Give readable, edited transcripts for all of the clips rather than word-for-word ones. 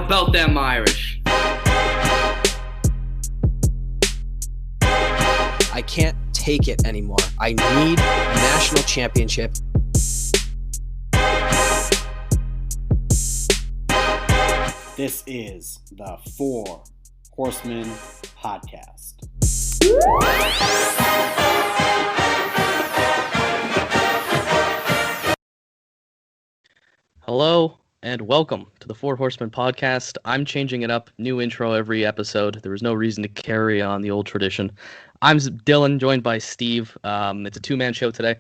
about them Irish? I can't take it anymore. I need a national championship. This is the Four Horsemen podcast. Hello and welcome to the Four Horsemen podcast. I'm changing it up, new intro every episode. There was no reason to carry on the old tradition. I'm Dylan, joined by Steve. It's a two-man show today.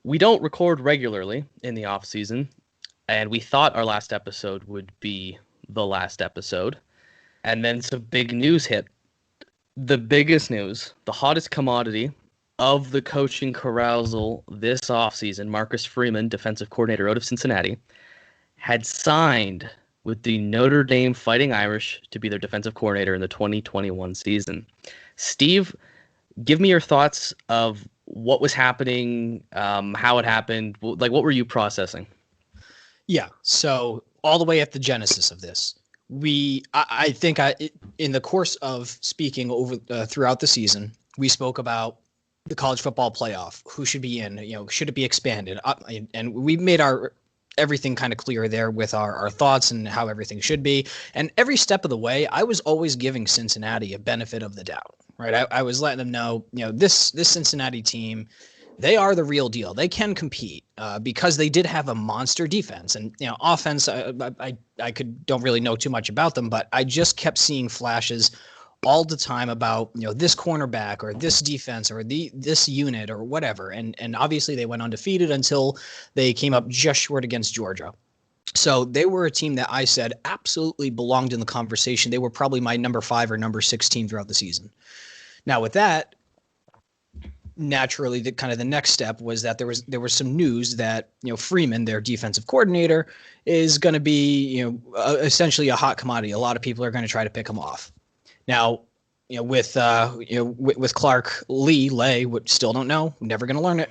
We don't record regularly in the off-season, and we thought our last episode would be the last episode. And then some big news hit. The biggest news, the hottest commodity of the coaching carousal this offseason, Marcus Freeman, defensive coordinator out of Cincinnati, had signed with the Notre Dame Fighting Irish to be their defensive coordinator in the 2021 season. Steve, give me your thoughts of what was happening, how it happened. Like, what were you processing? Yeah, so all the way at the genesis of this, I think in the course of speaking over throughout the season, we spoke about the college football playoff, who should be in, should it be expanded? And we made our everything kind of clear there with our thoughts and how everything should be. And every step of the way, I was always giving Cincinnati a benefit of the doubt, right? I was letting them know, this Cincinnati team, they are the real deal. They can compete because they did have a monster defense and, offense. I don't really know too much about them, but I just kept seeing flashes all the time about, this cornerback or this defense or this unit or whatever. And obviously they went undefeated until they came up just short against Georgia. So they were a team that I said absolutely belonged in the conversation. They were probably my number 5 or number 6 team throughout the season. Now with that, naturally the next step was that there was some news that, Freeman, their defensive coordinator, is going to be, essentially a hot commodity. A lot of people are going to try to pick him off. Now, with Clark Lay, which still don't know, never going to learn it.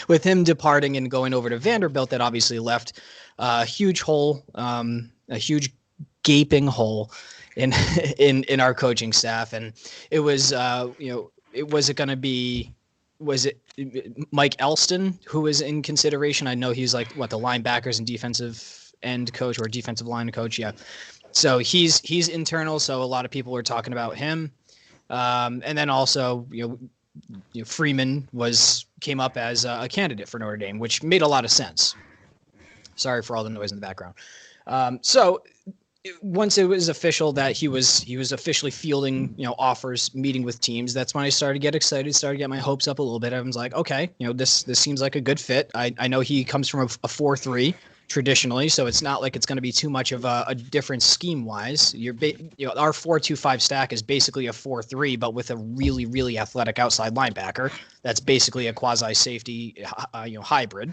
With him departing and going over to Vanderbilt, that obviously left a huge hole, a huge gaping hole in our coaching staff. And it was, was it Mike Elston who was in consideration? I know he's like the linebackers and defensive end coach or defensive line coach. Yeah. So he's internal. So a lot of people were talking about him. And then also, Freeman came up as a candidate for Notre Dame, which made a lot of sense. Sorry for all the noise in the background. So once it was official that he was officially fielding, offers, meeting with teams, that's when I started to get excited, started to get my hopes up a little bit. I was like, okay, this seems like a good fit. I know he comes from a 4-3 traditionally, so it's not like it's going to be too much of a difference scheme-wise. Our 4-2-5 stack is basically a 4-3, but with a really, really athletic outside linebacker. That's basically a quasi-safety, hybrid.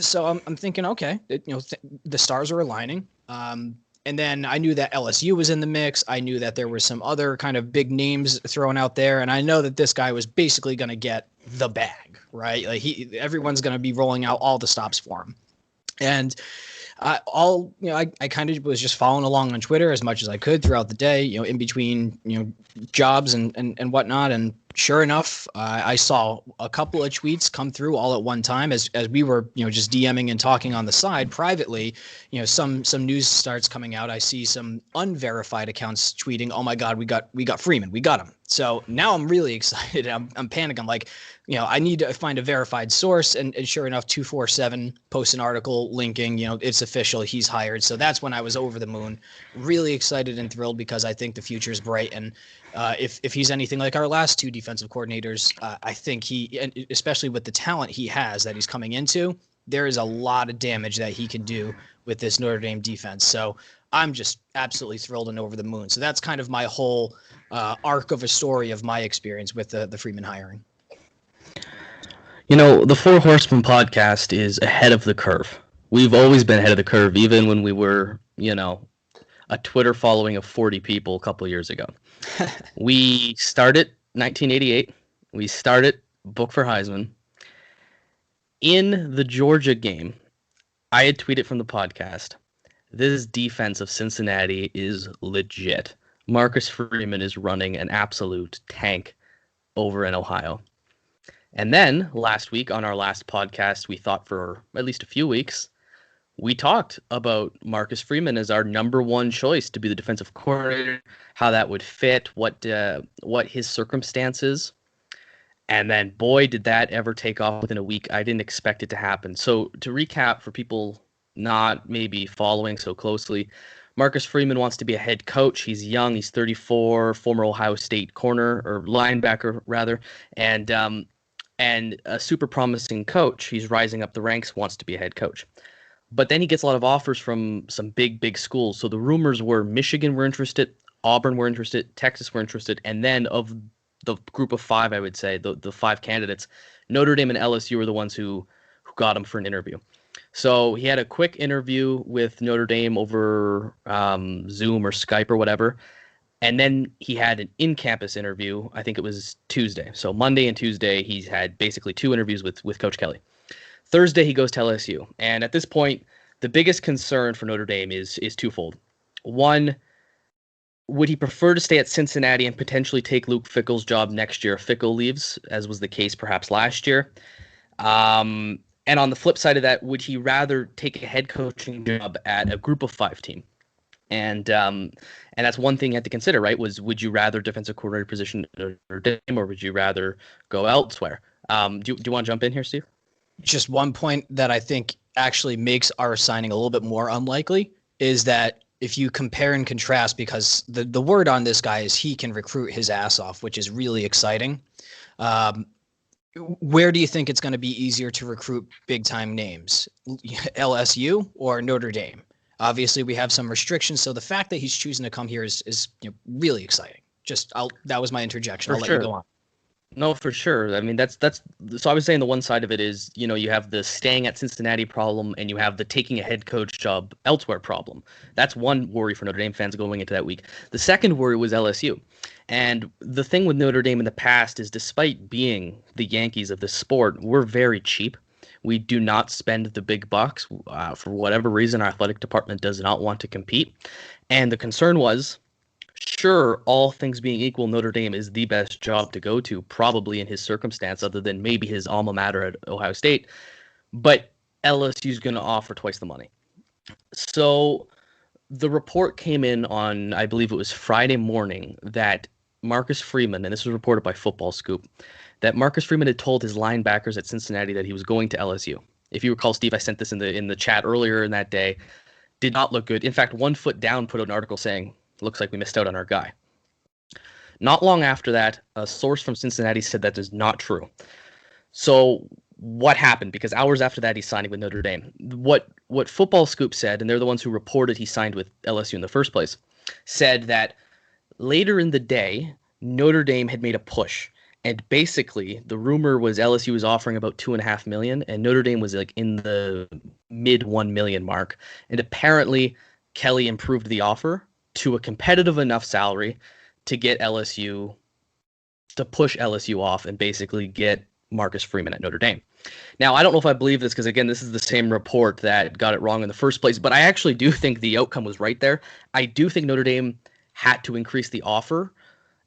So I'm thinking, okay, the stars are aligning. And then I knew that LSU was in the mix. I knew that there were some other kind of big names thrown out there. And I know that this guy was basically going to get the bag, right? Like everyone's going to be rolling out all the stops for him. And I kind of was just following along on Twitter as much as I could throughout the day, in between, jobs and whatnot. And sure enough, I saw a couple of tweets come through all at one time as we were, just DMing and talking on the side privately. Some news starts coming out. I see some unverified accounts tweeting, "Oh my God, we got Freeman, we got him." So now I'm really excited. I'm panicking. I'm like, I need to find a verified source. And sure enough, 247 posts an article linking, it's official, he's hired. So that's when I was over the moon, really excited and thrilled because I think the future is bright. And if he's anything like our last 2 defensive coordinators, I think especially with the talent he has that he's coming into, there is a lot of damage that he can do with this Notre Dame defense. So I'm just absolutely thrilled and over the moon. So that's kind of my whole arc of a story of my experience with the Freeman hiring. The Four Horsemen podcast is ahead of the curve. We've always been ahead of the curve, even when we were, a Twitter following of 40 people a couple of years ago. We started 1988. We started Book for Heisman. In the Georgia game, I had tweeted from the podcast this defense of Cincinnati is legit. Marcus Freeman is running an absolute tank over in Ohio. And then last week on our last podcast, we thought for at least a few weeks, we talked about Marcus Freeman as our number one choice to be the defensive coordinator, how that would fit, what his circumstances. And then, boy, did that ever take off within a week. I didn't expect it to happen. So to recap for people not maybe following so closely, Marcus Freeman wants to be a head coach. He's young. He's 34, former Ohio State corner or linebacker rather, and a super promising coach. He's rising up the ranks, wants to be a head coach. But then he gets a lot of offers from some big schools. So the rumors were Michigan were interested, Auburn were interested, Texas were interested, and then of the group of five, I would say, the five candidates, Notre Dame and LSU were the ones who got him for an interview. So he had a quick interview with Notre Dame over Zoom or Skype or whatever. And then he had an in-campus interview. I think it was Tuesday. So Monday and Tuesday, he's had basically 2 interviews with Coach Kelly. Thursday, he goes to LSU. And at this point, the biggest concern for Notre Dame is twofold. One, would he prefer to stay at Cincinnati and potentially take Luke Fickell's job next year if Fickell leaves, as was the case perhaps last year? And on the flip side of that, would he rather take a head coaching job at a group of 5 team? And that's one thing you have to consider, right? Would you rather defensive coordinator position at Notre Dame, or would you rather go elsewhere? Do you want to jump in here, Steve? Just one point that I think actually makes our signing a little bit more unlikely is that if you compare and contrast, because the word on this guy is he can recruit his ass off, which is really exciting. Where do you think it's going to be easier to recruit big time names, LSU or Notre Dame? Obviously, we have some restrictions, so the fact that he's choosing to come here is really exciting. That was my interjection. I'll let you go on. No, for sure. I mean, that's so I was saying the one side of it is, you have the staying at Cincinnati problem and you have the taking a head coach job elsewhere problem. That's one worry for Notre Dame fans going into that week. The second worry was LSU. And the thing with Notre Dame in the past is, despite being the Yankees of the sport, we're very cheap. We do not spend the big bucks. For whatever reason, our athletic department does not want to compete. And the concern was, sure, all things being equal, Notre Dame is the best job to go to, probably in his circumstance, other than maybe his alma mater at Ohio State. But LSU is going to offer twice the money. So the report came in on, I believe it was Friday morning, that Marcus Freeman, and this was reported by Football Scoop, that Marcus Freeman had told his linebackers at Cincinnati that he was going to LSU. If you recall, Steve, I sent this in the chat earlier in that day. Did not look good. In fact, One Foot Down put out an article saying, looks like we missed out on our guy. Not long after that, a source from Cincinnati said that is not true. So what happened? Because hours after that, he's signing with Notre Dame. What Football Scoop said, and they're the ones who reported he signed with LSU in the first place, said that later in the day, Notre Dame had made a push. And basically, the rumor was LSU was offering about $2.5 million, and Notre Dame was like in the mid $1 million mark. And apparently, Kelly improved the offer to a competitive enough salary to get LSU, to push LSU off and basically get Marcus Freeman at Notre Dame. Now, I don't know if I believe this because, again, this is the same report that got it wrong in the first place, but I actually do think the outcome was right there. I do think Notre Dame had to increase the offer,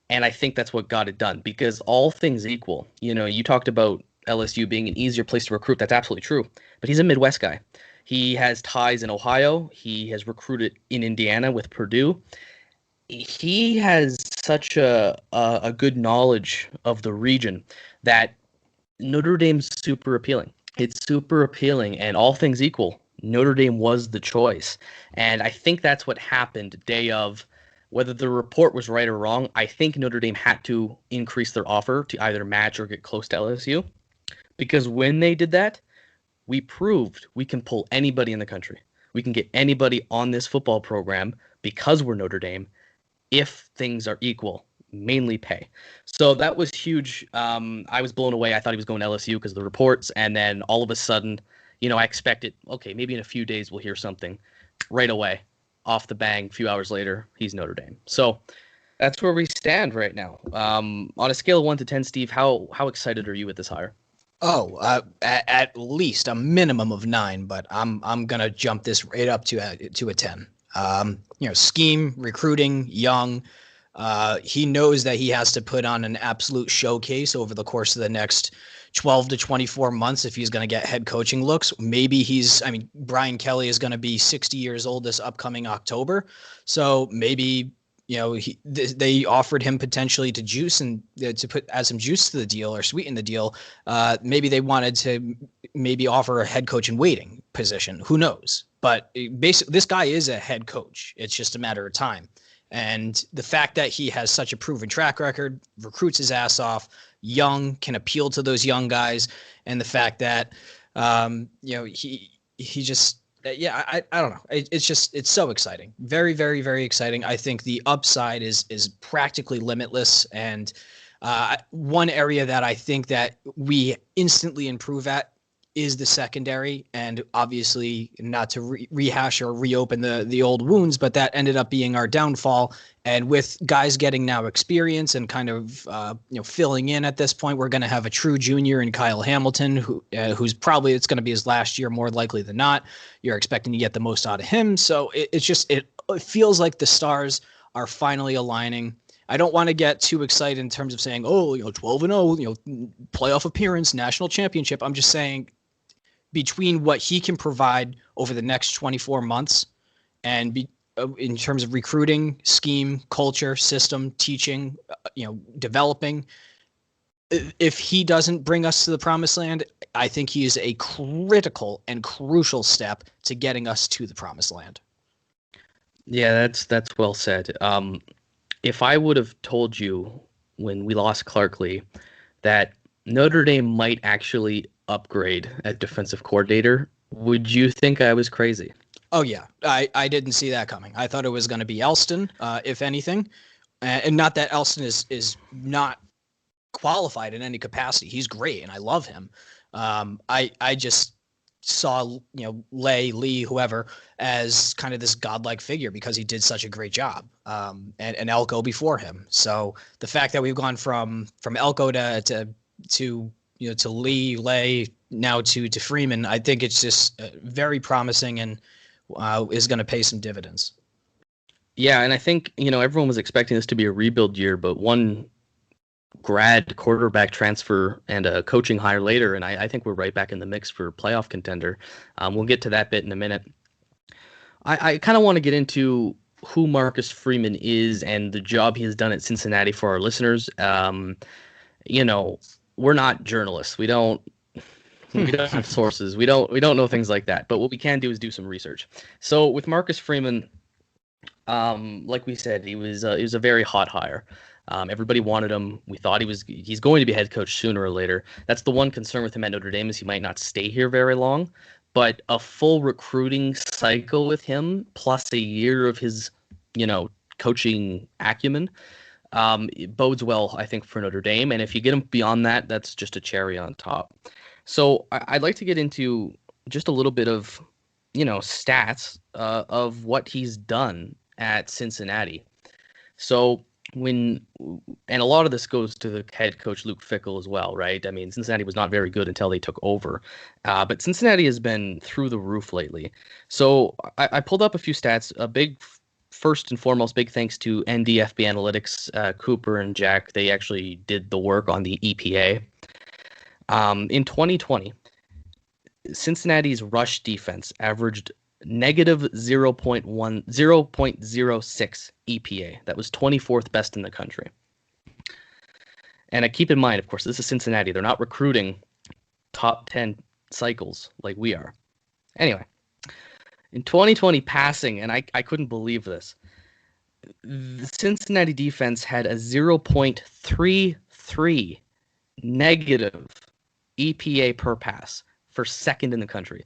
and I think that's what got it done, because all things equal, you talked about LSU being an easier place to recruit. That's absolutely true, but he's a Midwest guy. He has ties in Ohio. He has recruited in Indiana with Purdue. He has such a good knowledge of the region that Notre Dame's super appealing. It's super appealing, and all things equal, Notre Dame was the choice. And I think that's what happened day of. Whether the report was right or wrong, I think Notre Dame had to increase their offer to either match or get close to LSU. Because when they did that, we proved we can pull anybody in the country. We can get anybody on this football program because we're Notre Dame if things are equal, mainly pay. So that was huge. I was blown away. I thought he was going to LSU because of the reports. And then all of a sudden, I expected, okay, maybe in a few days we'll hear something. Right away, off the bang, a few hours later, he's Notre Dame. So that's where we stand right now. On a scale of 1 to 10, Steve, how excited are you with this hire? Oh, at least a minimum of 9, but I'm gonna jump this right up to a 10. Scheme, recruiting, young. He knows that he has to put on an absolute showcase over the course of the next 12 to 24 months if he's going to get head coaching looks. Brian Kelly is going to be 60 years old this upcoming October. So maybe, they offered him potentially to juice and to add some juice to the deal or sweeten the deal. Maybe they wanted to maybe offer a head coach in waiting position. Who knows? But basically, this guy is a head coach. It's just a matter of time. And the fact that he has such a proven track record, recruits his ass off, young, can appeal to those young guys, and the fact that, he just, I don't know. It's so exciting. Very, very, very exciting. I think the upside is practically limitless. And one area that I think that we instantly improve at is the secondary, and obviously not to rehash or reopen the old wounds, but that ended up being our downfall. And with guys getting now experience and kind of filling in at this point, we're going to have a true junior in Kyle Hamilton, who's probably, it's going to be his last year more likely than not. You're expecting to get the most out of him, so it feels like the stars are finally aligning. I don't want to get too excited in terms of saying, 12-0, playoff appearance, national championship. I'm just saying, between what he can provide over the next 24 months and in terms of recruiting, scheme, culture, system, teaching, developing, if he doesn't bring us to the promised land, I think he is a critical and crucial step to getting us to the promised land. Yeah, that's well said. If I would have told you when we lost Clark Lee that Notre Dame might actually upgrade at defensive coordinator, would you think I was crazy? Oh, yeah. I didn't see that coming. I thought it was going to be Elston, if anything. And not that Elston is not qualified in any capacity. He's great, and I love him. I just saw, Lee, whoever, as kind of this godlike figure because he did such a great job. And Elko before him. So the fact that we've gone from Elko to Lee, now to Freeman, I think it's just very promising and is going to pay some dividends. Yeah, and I think, everyone was expecting this to be a rebuild year, but one grad quarterback transfer and a coaching hire later, and I think we're right back in the mix for playoff contender. We'll get to that bit in a minute. I kind of want to get into who Marcus Freeman is and the job he has done at Cincinnati for our listeners. We're not journalists. We don't have sources. We don't know things like that. But what we can do is do some research. So with Marcus Freeman, like we said, he was a very hot hire. Everybody wanted him. We thought he's going to be head coach sooner or later. That's the one concern with him at Notre Dame is he might not stay here very long. But a full recruiting cycle with him, plus a year of his, coaching acumen, it bodes well, I think, for Notre Dame. And if you get him beyond that, that's just a cherry on top. So I'd like to get into just a little bit of, stats of what he's done at Cincinnati. So and a lot of this goes to the head coach, Luke Fickell, as well, right? I mean, Cincinnati was not very good until they took over. But Cincinnati has been through the roof lately. So I pulled up a few stats. First and foremost, big thanks to NDFB Analytics, Cooper and Jack. They actually did the work on the EPA. In 2020, Cincinnati's rush defense averaged negative 0.06 EPA. That was 24th best in the country. And keep in mind, of course, this is Cincinnati. They're not recruiting top 10 cycles like we are. Anyway. In 2020 passing, and I couldn't believe this, the Cincinnati defense had a 0.33 negative EPA per pass for second in the country.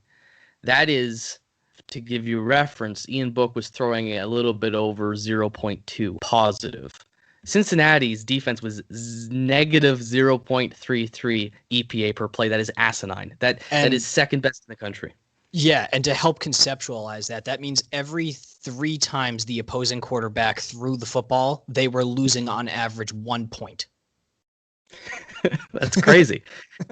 That is, to give you reference, Ian Book was throwing a little bit over 0.2 positive. Cincinnati's defense was negative 0.33 EPA per play. That is asinine. That is second best in the country. Yeah, and to help conceptualize that means every 3 times the opposing quarterback threw the football, they were losing on average 1 point. That's crazy.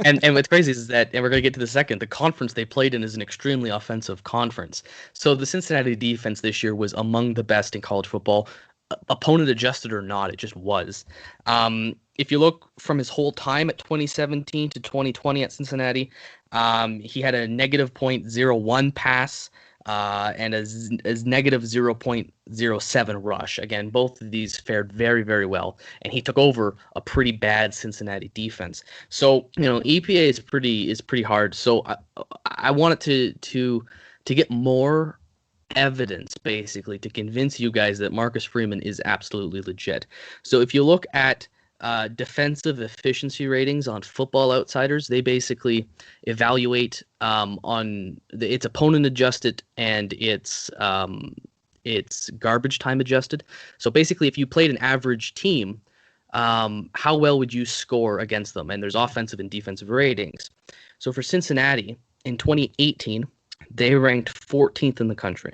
And what's crazy is that, and we're going to get to the second, the conference they played in is an extremely offensive conference. So the Cincinnati defense this year was among the best in college football, opponent adjusted or not, it just was. If you look from his whole time at 2017 to 2020 at Cincinnati, he had a negative .01 pass and as negative 0.07 rush. Again, both of these fared very, very well, and he took over a pretty bad Cincinnati defense. So EPA is pretty hard. So I wanted to get more evidence, basically, to convince you guys that Marcus Freeman is absolutely legit. So if you look at defensive efficiency ratings on Football Outsiders, they basically evaluate it's opponent adjusted and it's garbage time adjusted. So basically, if you played an average team, how well would you score against them? And there's offensive and defensive ratings. So for Cincinnati in 2018, they ranked 14th in the country.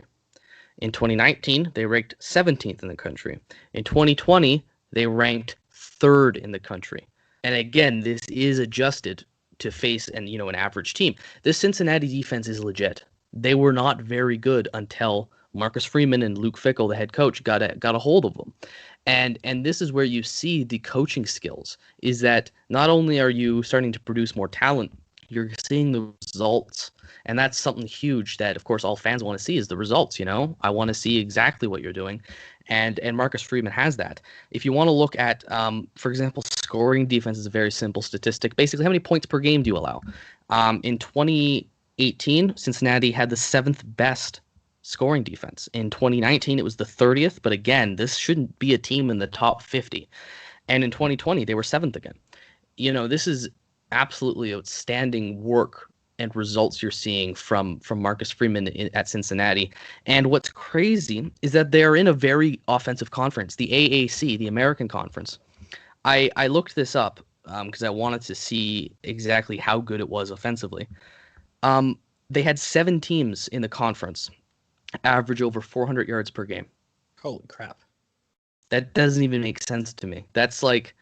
In 2019, they ranked 17th in the country. In 2020, they ranked 3rd in the country. And again, this is adjusted to face an average team. This Cincinnati defense is legit. They were not very good until Marcus Freeman and Luke Fickell, the head coach, got a hold of them. And this is where you see the coaching skills, is that not only are you starting to produce more talent, you're seeing the results. And that's something huge that, of course, all fans want to see is the results. I want to see exactly what you're doing. And Marcus Freeman has that. If you want to look at, for example, scoring defense is a very simple statistic. Basically, how many points per game do you allow? In 2018, Cincinnati had the 7th best scoring defense. In 2019, it was the 30th. But again, this shouldn't be a team in the top 50. And in 2020, they were 7th again. This is absolutely outstanding work and results you're seeing from Marcus Freeman at Cincinnati. And what's crazy is that they're in a very offensive conference, the AAC, the American Conference. I looked this up because I wanted to see exactly how good it was offensively. They had 7 teams in the conference average over 400 yards per game. Holy crap. That doesn't even make sense to me. It's like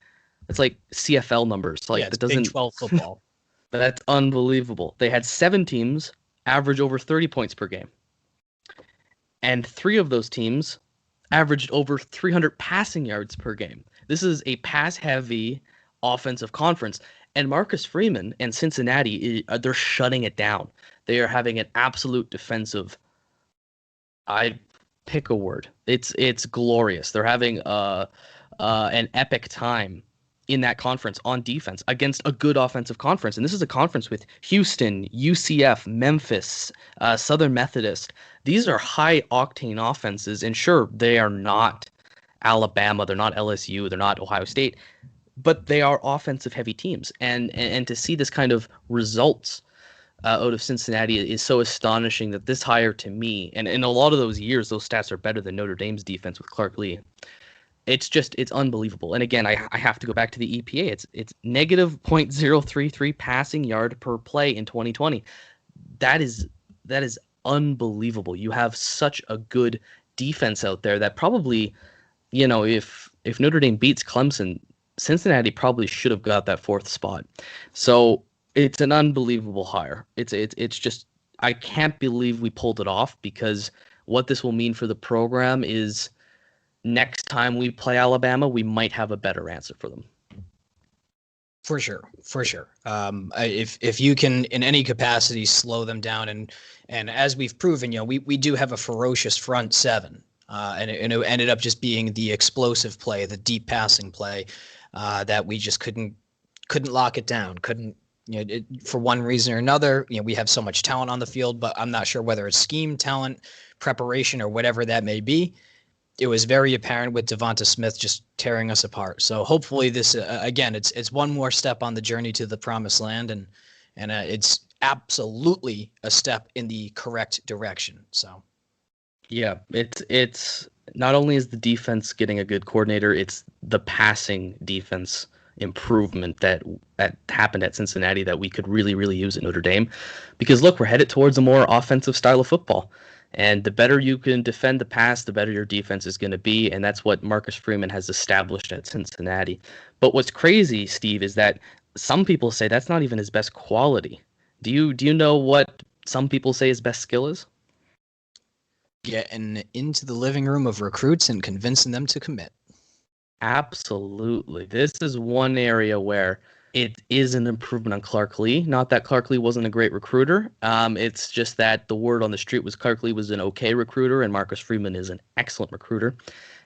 CFL numbers. It's that doesn't Big 12 football. That's unbelievable. They had 7 teams average over 30 points per game. And 3 of those teams averaged over 300 passing yards per game. This is a pass-heavy offensive conference. And Marcus Freeman and Cincinnati, they're shutting it down. They are having an absolute defensive, I pick a word. It's glorious. They're having an epic time in that conference on defense against a good offensive conference. And this is a conference with Houston, UCF, Memphis, Southern Methodist. These are high-octane offenses. And sure, they are not Alabama. They're not LSU. They're not Ohio State. But they are offensive-heavy teams. And to see this kind of results out of Cincinnati is so astonishing that this hire, to me, and in a lot of those years, those stats are better than Notre Dame's defense with Clark Lee. It's unbelievable. And again, I have to go back to the EPA. It's negative .033 passing yard per play in 2020. That is unbelievable. You have such a good defense out there that probably, if Notre Dame beats Clemson, Cincinnati probably should have got that 4th spot. So it's an unbelievable hire. It's just, I can't believe we pulled it off, because what this will mean for the program is, next time we play Alabama, we might have a better answer for them. For sure. If you can, in any capacity, slow them down, and as we've proven, we do have a ferocious front 7, and it ended up just being the explosive play, the deep passing play, that we just couldn't lock it down. For one reason or another, we have so much talent on the field, but I'm not sure whether it's scheme, talent, preparation, or whatever that may be. It was very apparent with Devonta Smith just tearing us apart. So hopefully this, again, it's one more step on the journey to the promised land, and it's absolutely a step in the correct direction. So, yeah, it's not only is the defense getting a good coordinator, it's the passing defense improvement that happened at Cincinnati that we could really, really use at Notre Dame. Because look, we're headed towards a more offensive style of football. And the better you can defend the pass, the better your defense is going to be. And that's what Marcus Freeman has established at Cincinnati. But what's crazy, Steve, is that some people say that's not even his best quality. Do you know what some people say his best skill is? Getting into the living room of recruits and convincing them to commit. Absolutely. This is one area where it is an improvement on Clark Lee. Not that Clark Lee wasn't a great recruiter. It's just that the word on the street was Clark Lee was an okay recruiter, and Marcus Freeman is an excellent recruiter.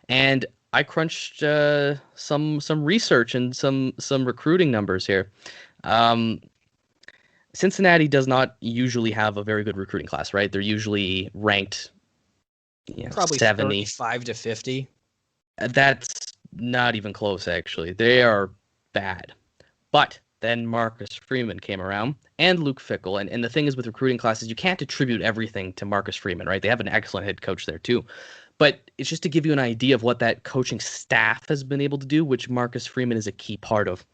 And I crunched some research and some recruiting numbers here. Cincinnati does not usually have a very good recruiting class, right? They're usually ranked, probably 70, 35 to 50. That's not even close, actually. They are bad. But then Marcus Freeman came around and Luke Fickell. And the thing is with recruiting classes, you can't attribute everything to Marcus Freeman, right? They have an excellent head coach there too. But it's just to give you an idea of what that coaching staff has been able to do, which Marcus Freeman is a key part of.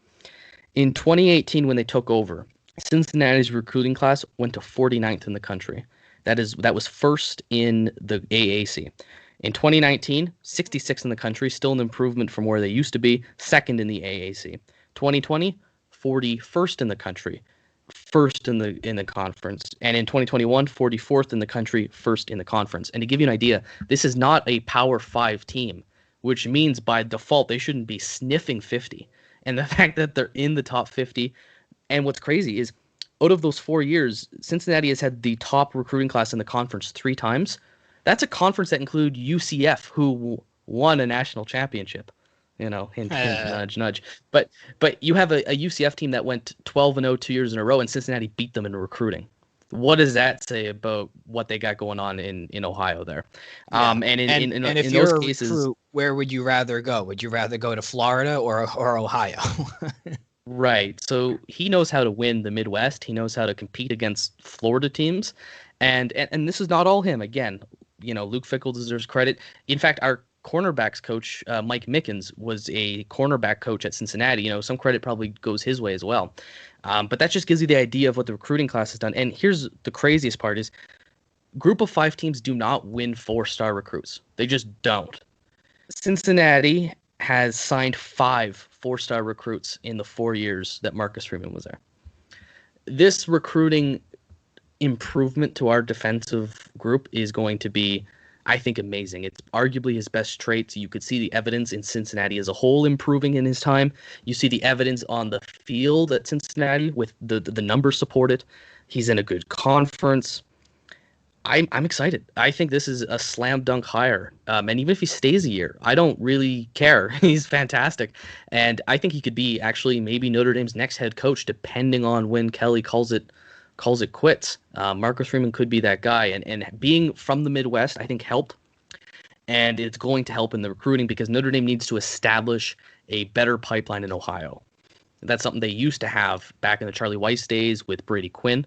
In 2018, when they took over, Cincinnati's recruiting class went to 49th in the country. That was first in the AAC. In 2019, 66th in the country, still an improvement from where they used to be, second in the AAC. 2020, 41st in the country, first in the conference. And in 2021, 44th in the country, first in the conference. And to give you an idea, this is not a Power 5 team, which means by default they shouldn't be sniffing 50. And the fact that they're in the top 50, and what's crazy is out of those 4 years, Cincinnati has had the top recruiting class in the conference 3 times. That's a conference that include UCF, who won a national championship. Hint, hint, nudge, nudge. But you have a UCF team that went 12-0 2 years in a row, and Cincinnati beat them in recruiting. What does that say about what they got going on in Ohio there? Yeah. And if in you're those a cases, recruit, where would you rather go? Would you rather go to Florida or Ohio? right. So he knows how to win the Midwest. He knows how to compete against Florida teams, and this is not all him. Again, Luke Fickell deserves credit. In fact, our cornerbacks coach, Mike Mickens, was a cornerback coach at Cincinnati. Some credit probably goes his way as well. But that just gives you the idea of what the recruiting class has done. And here's the craziest part is group of 5 teams do not win 4-star recruits. They just don't. Cincinnati has signed 5 4-star recruits in the 4 years that Marcus Freeman was there. This recruiting improvement to our defensive group is going to be, I think, amazing. It's arguably his best traits. You could see the evidence in Cincinnati as a whole improving in his time. You see the evidence on the field at Cincinnati with the numbers support it. He's in a good conference. I'm excited. I think this is a slam dunk hire. And even if he stays a year, I don't really care. He's fantastic. And I think he could be actually maybe Notre Dame's next head coach, depending on when Kelly calls it quits. Marcus Freeman could be that guy, and being from the Midwest, I think, helped, and it's going to help in the recruiting because Notre Dame needs to establish a better pipeline in Ohio. That's something they used to have back in the Charlie Weiss days with Brady Quinn.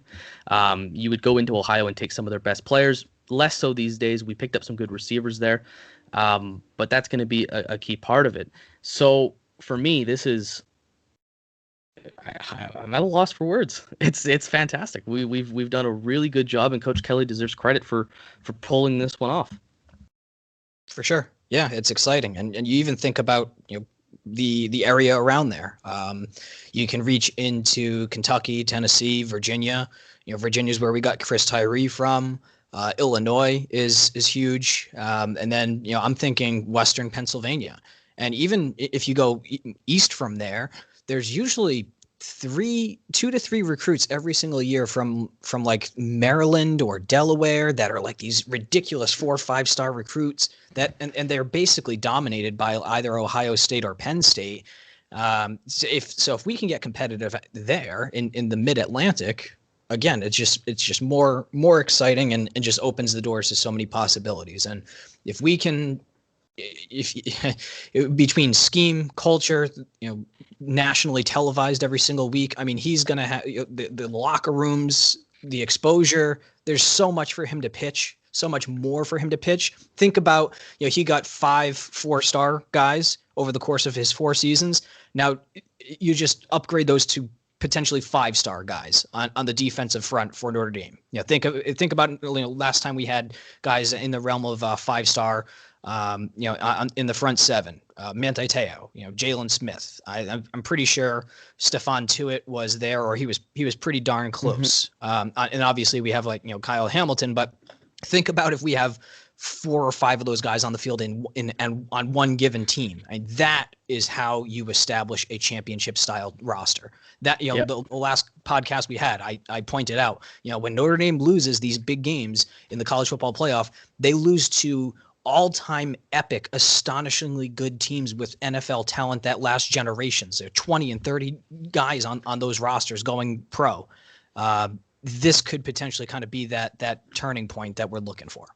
You would go into Ohio and take some of their best players. Less so these days. We picked up some good receivers there, but that's going to be a key part of it. So for me, this is. I'm at a loss for words. It's fantastic. We've done a really good job, and Coach Kelly deserves credit for pulling this one off. For sure, yeah, it's exciting, and you even think about the area around there. You can reach into Kentucky, Tennessee, Virginia. Virginia's where we got Chris Tyree from. Illinois is huge, and then I'm thinking Western Pennsylvania, and even if you go east from there. There's usually 2 to 3 recruits every single year from like Maryland or Delaware that are like these ridiculous 4 or 5-star recruits that and they're basically dominated by either Ohio State or Penn State. If we can get competitive there in the Mid-Atlantic, again, it's just more exciting and just opens the doors to so many possibilities. And if we can. Between scheme, culture, nationally televised every single week. I mean, he's going to have the locker rooms, the exposure. There's so much for him to pitch, so much more for him to pitch. Think about, he got 5 4-star guys over the course of his 4 seasons. Now you just upgrade those to potentially 5-star guys on the defensive front for Notre Dame. Think about last time we had guys in the realm of 5-star. In the front seven, Manti Te'o, Jalen Smith. I'm pretty sure Stephon Tuitt was there, or he was pretty darn close. And obviously we have Kyle Hamilton, but think about if we have 4 or 5 of those guys on the field and on one given team. And that is how you establish a championship style roster. That the last podcast we had, I pointed out, when Notre Dame loses these big games in the college football playoff, they lose to all-time epic, astonishingly good teams with NFL talent that last generations. There are 20 and 30 guys on those rosters going pro. This could potentially kind of be that turning point that we're looking for.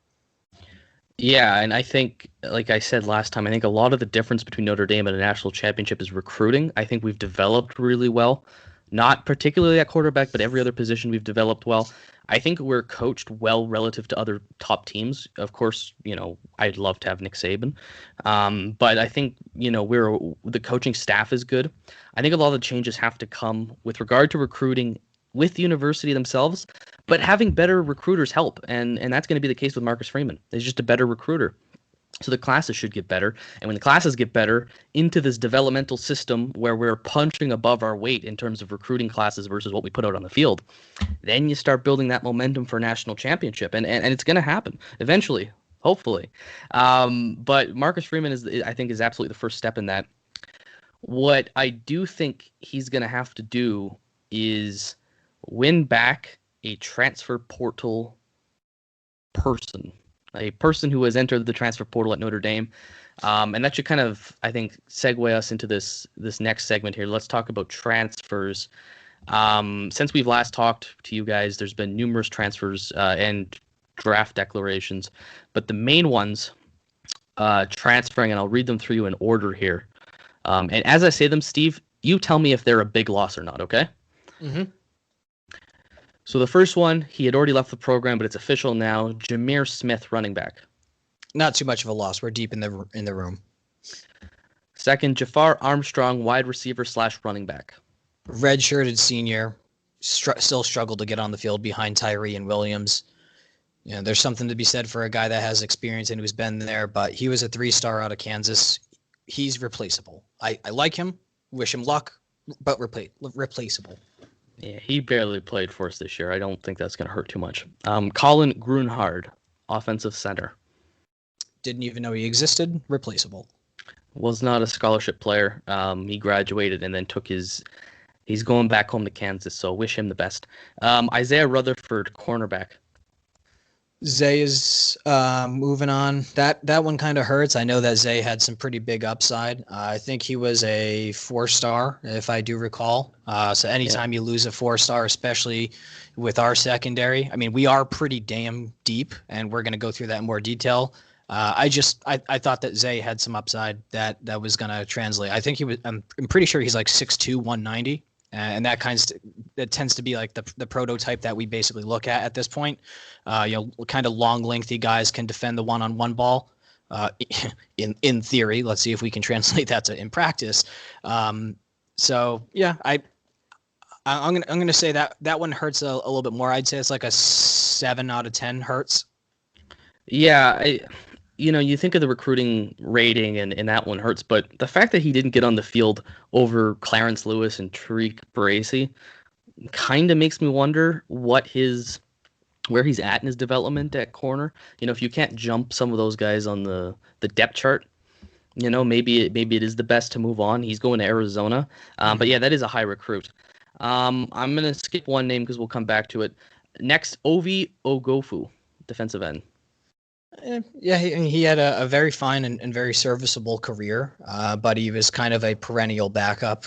Yeah, and I think, like I said last time, I think a lot of the difference between Notre Dame and a national championship is recruiting. I think we've developed really well, not particularly at quarterback, but every other position we've developed well. I think we're coached well relative to other top teams. Of course, I'd love to have Nick Saban, but I think the coaching staff is good. I think a lot of the changes have to come with regard to recruiting with the university themselves, but having better recruiters help, and that's going to be the case with Marcus Freeman. He's just a better recruiter. So the classes should get better, and when the classes get better into this developmental system where we're punching above our weight in terms of recruiting classes versus what we put out on the field, then you start building that momentum for a national championship, and it's going to happen eventually, hopefully. But Marcus Freeman I think is absolutely the first step in that. What I do think he's going to have to do is win back a transfer portal person, a person who has entered the transfer portal at Notre Dame. And that should kind of, I think, segue us into this next segment here. Let's talk about transfers. Since we've last talked to you guys, there's been numerous transfers and draft declarations, but the main ones transferring, and I'll read them through you in order here. And as I say them, Steve, you tell me if they're a big loss or not, okay? Mm-hmm. So the first one, he had already left the program, but it's official now. Jameer Smith, running back. Not too much of a loss. We're deep in the room. Second, Jafar Armstrong, wide receiver / running back. Redshirted senior, still struggled to get on the field behind Tyree and Williams. There's something to be said for a guy that has experience and who's been there, but he was a 3-star out of Kansas. He's replaceable. I like him, wish him luck, but replaceable. Yeah, he barely played for us this year. I don't think that's going to hurt too much. Colin Grunhard, offensive center. Didn't even know he existed. Replaceable. Was not a scholarship player. He graduated and then he's going back home to Kansas, so wish him the best. Isaiah Rutherford, cornerback. Zay is moving on. That one kind of hurts. I know that Zay had some pretty big upside. I think he was a 4-star, if I do recall. So anytime you lose a 4-star, especially with our secondary, I mean, we are pretty damn deep, and we're going to go through that in more detail. I thought that Zay had some upside that was going to translate. I think he was. I'm pretty sure he's like 6'2", 190. And that tends to be like the prototype that we basically look at this point. Kind of long, lengthy guys can defend the one-on-one ball. In theory, let's see if we can translate that in practice. So yeah, I'm gonna say that one hurts a little bit more. I'd say it's like a 7 out of 10 hurts. Yeah, you think of the recruiting rating and that one hurts, but the fact that he didn't get on the field over Clarence Lewis and Tariq Baresi kind of makes me wonder where he's at in his development at corner. If you can't jump some of those guys on the depth chart, maybe it is the best to move on. He's going to Arizona. But yeah, that is a high recruit. I'm going to skip one name because we'll come back to it. Next, Ovi Ogofu, defensive end. Yeah, he had a very fine and very serviceable career, but he was kind of a perennial backup.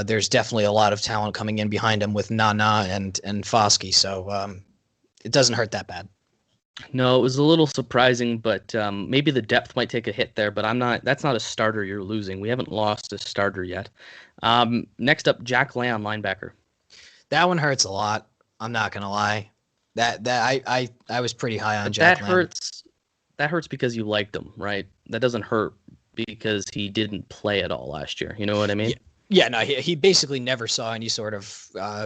There's definitely a lot of talent coming in behind him with Nana and Foskey, so it doesn't hurt that bad. No, it was a little surprising, but maybe the depth might take a hit there, but that's not a starter you're losing. We haven't lost a starter yet. Next up, Jack Lamb, linebacker. That one hurts a lot. I'm not going to lie. I was pretty high on Jack Lamb. That hurts because you liked him, right? That doesn't hurt because he didn't play at all last year. You know what I mean? Yeah, no, he basically never saw any sort of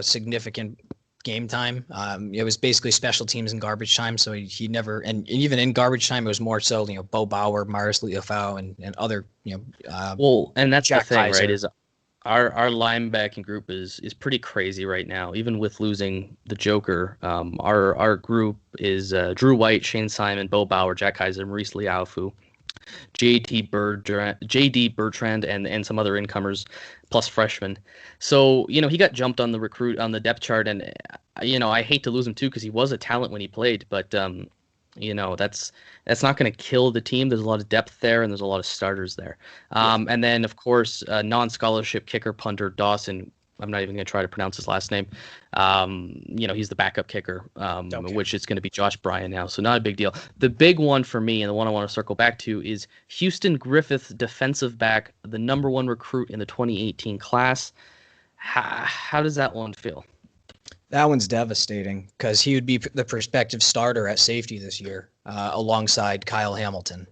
significant game time. It was basically special teams and garbage time. So he never, and even in garbage time, it was more so, Bo Bauer, Maris Liufau, and other, Well, and that's the Jack thing, right? Kaiser. Is our linebacking group is pretty crazy right now. Even with losing the Joker, our group is Drew White, Shane Simon, Bo Bauer, Jack Kaiser, Maurice Liaofu, JD Bertrand, and some other incomers, plus freshmen. So he got jumped on the depth chart, and I hate to lose him too because he was a talent when he played, but that's not going to kill the team. There's a lot of depth there, and there's a lot of starters there. And then, of course, non-scholarship kicker punter Dawson. I'm not even going to try to pronounce his last name. He's the backup kicker, which is going to be Josh Bryan now. So not a big deal. The big one for me, and the one I want to circle back to, is Houston Griffith, defensive back, the number 1 recruit in the 2018 class. How does that one feel? That one's devastating because he would be the prospective starter at safety this year, alongside Kyle Hamilton.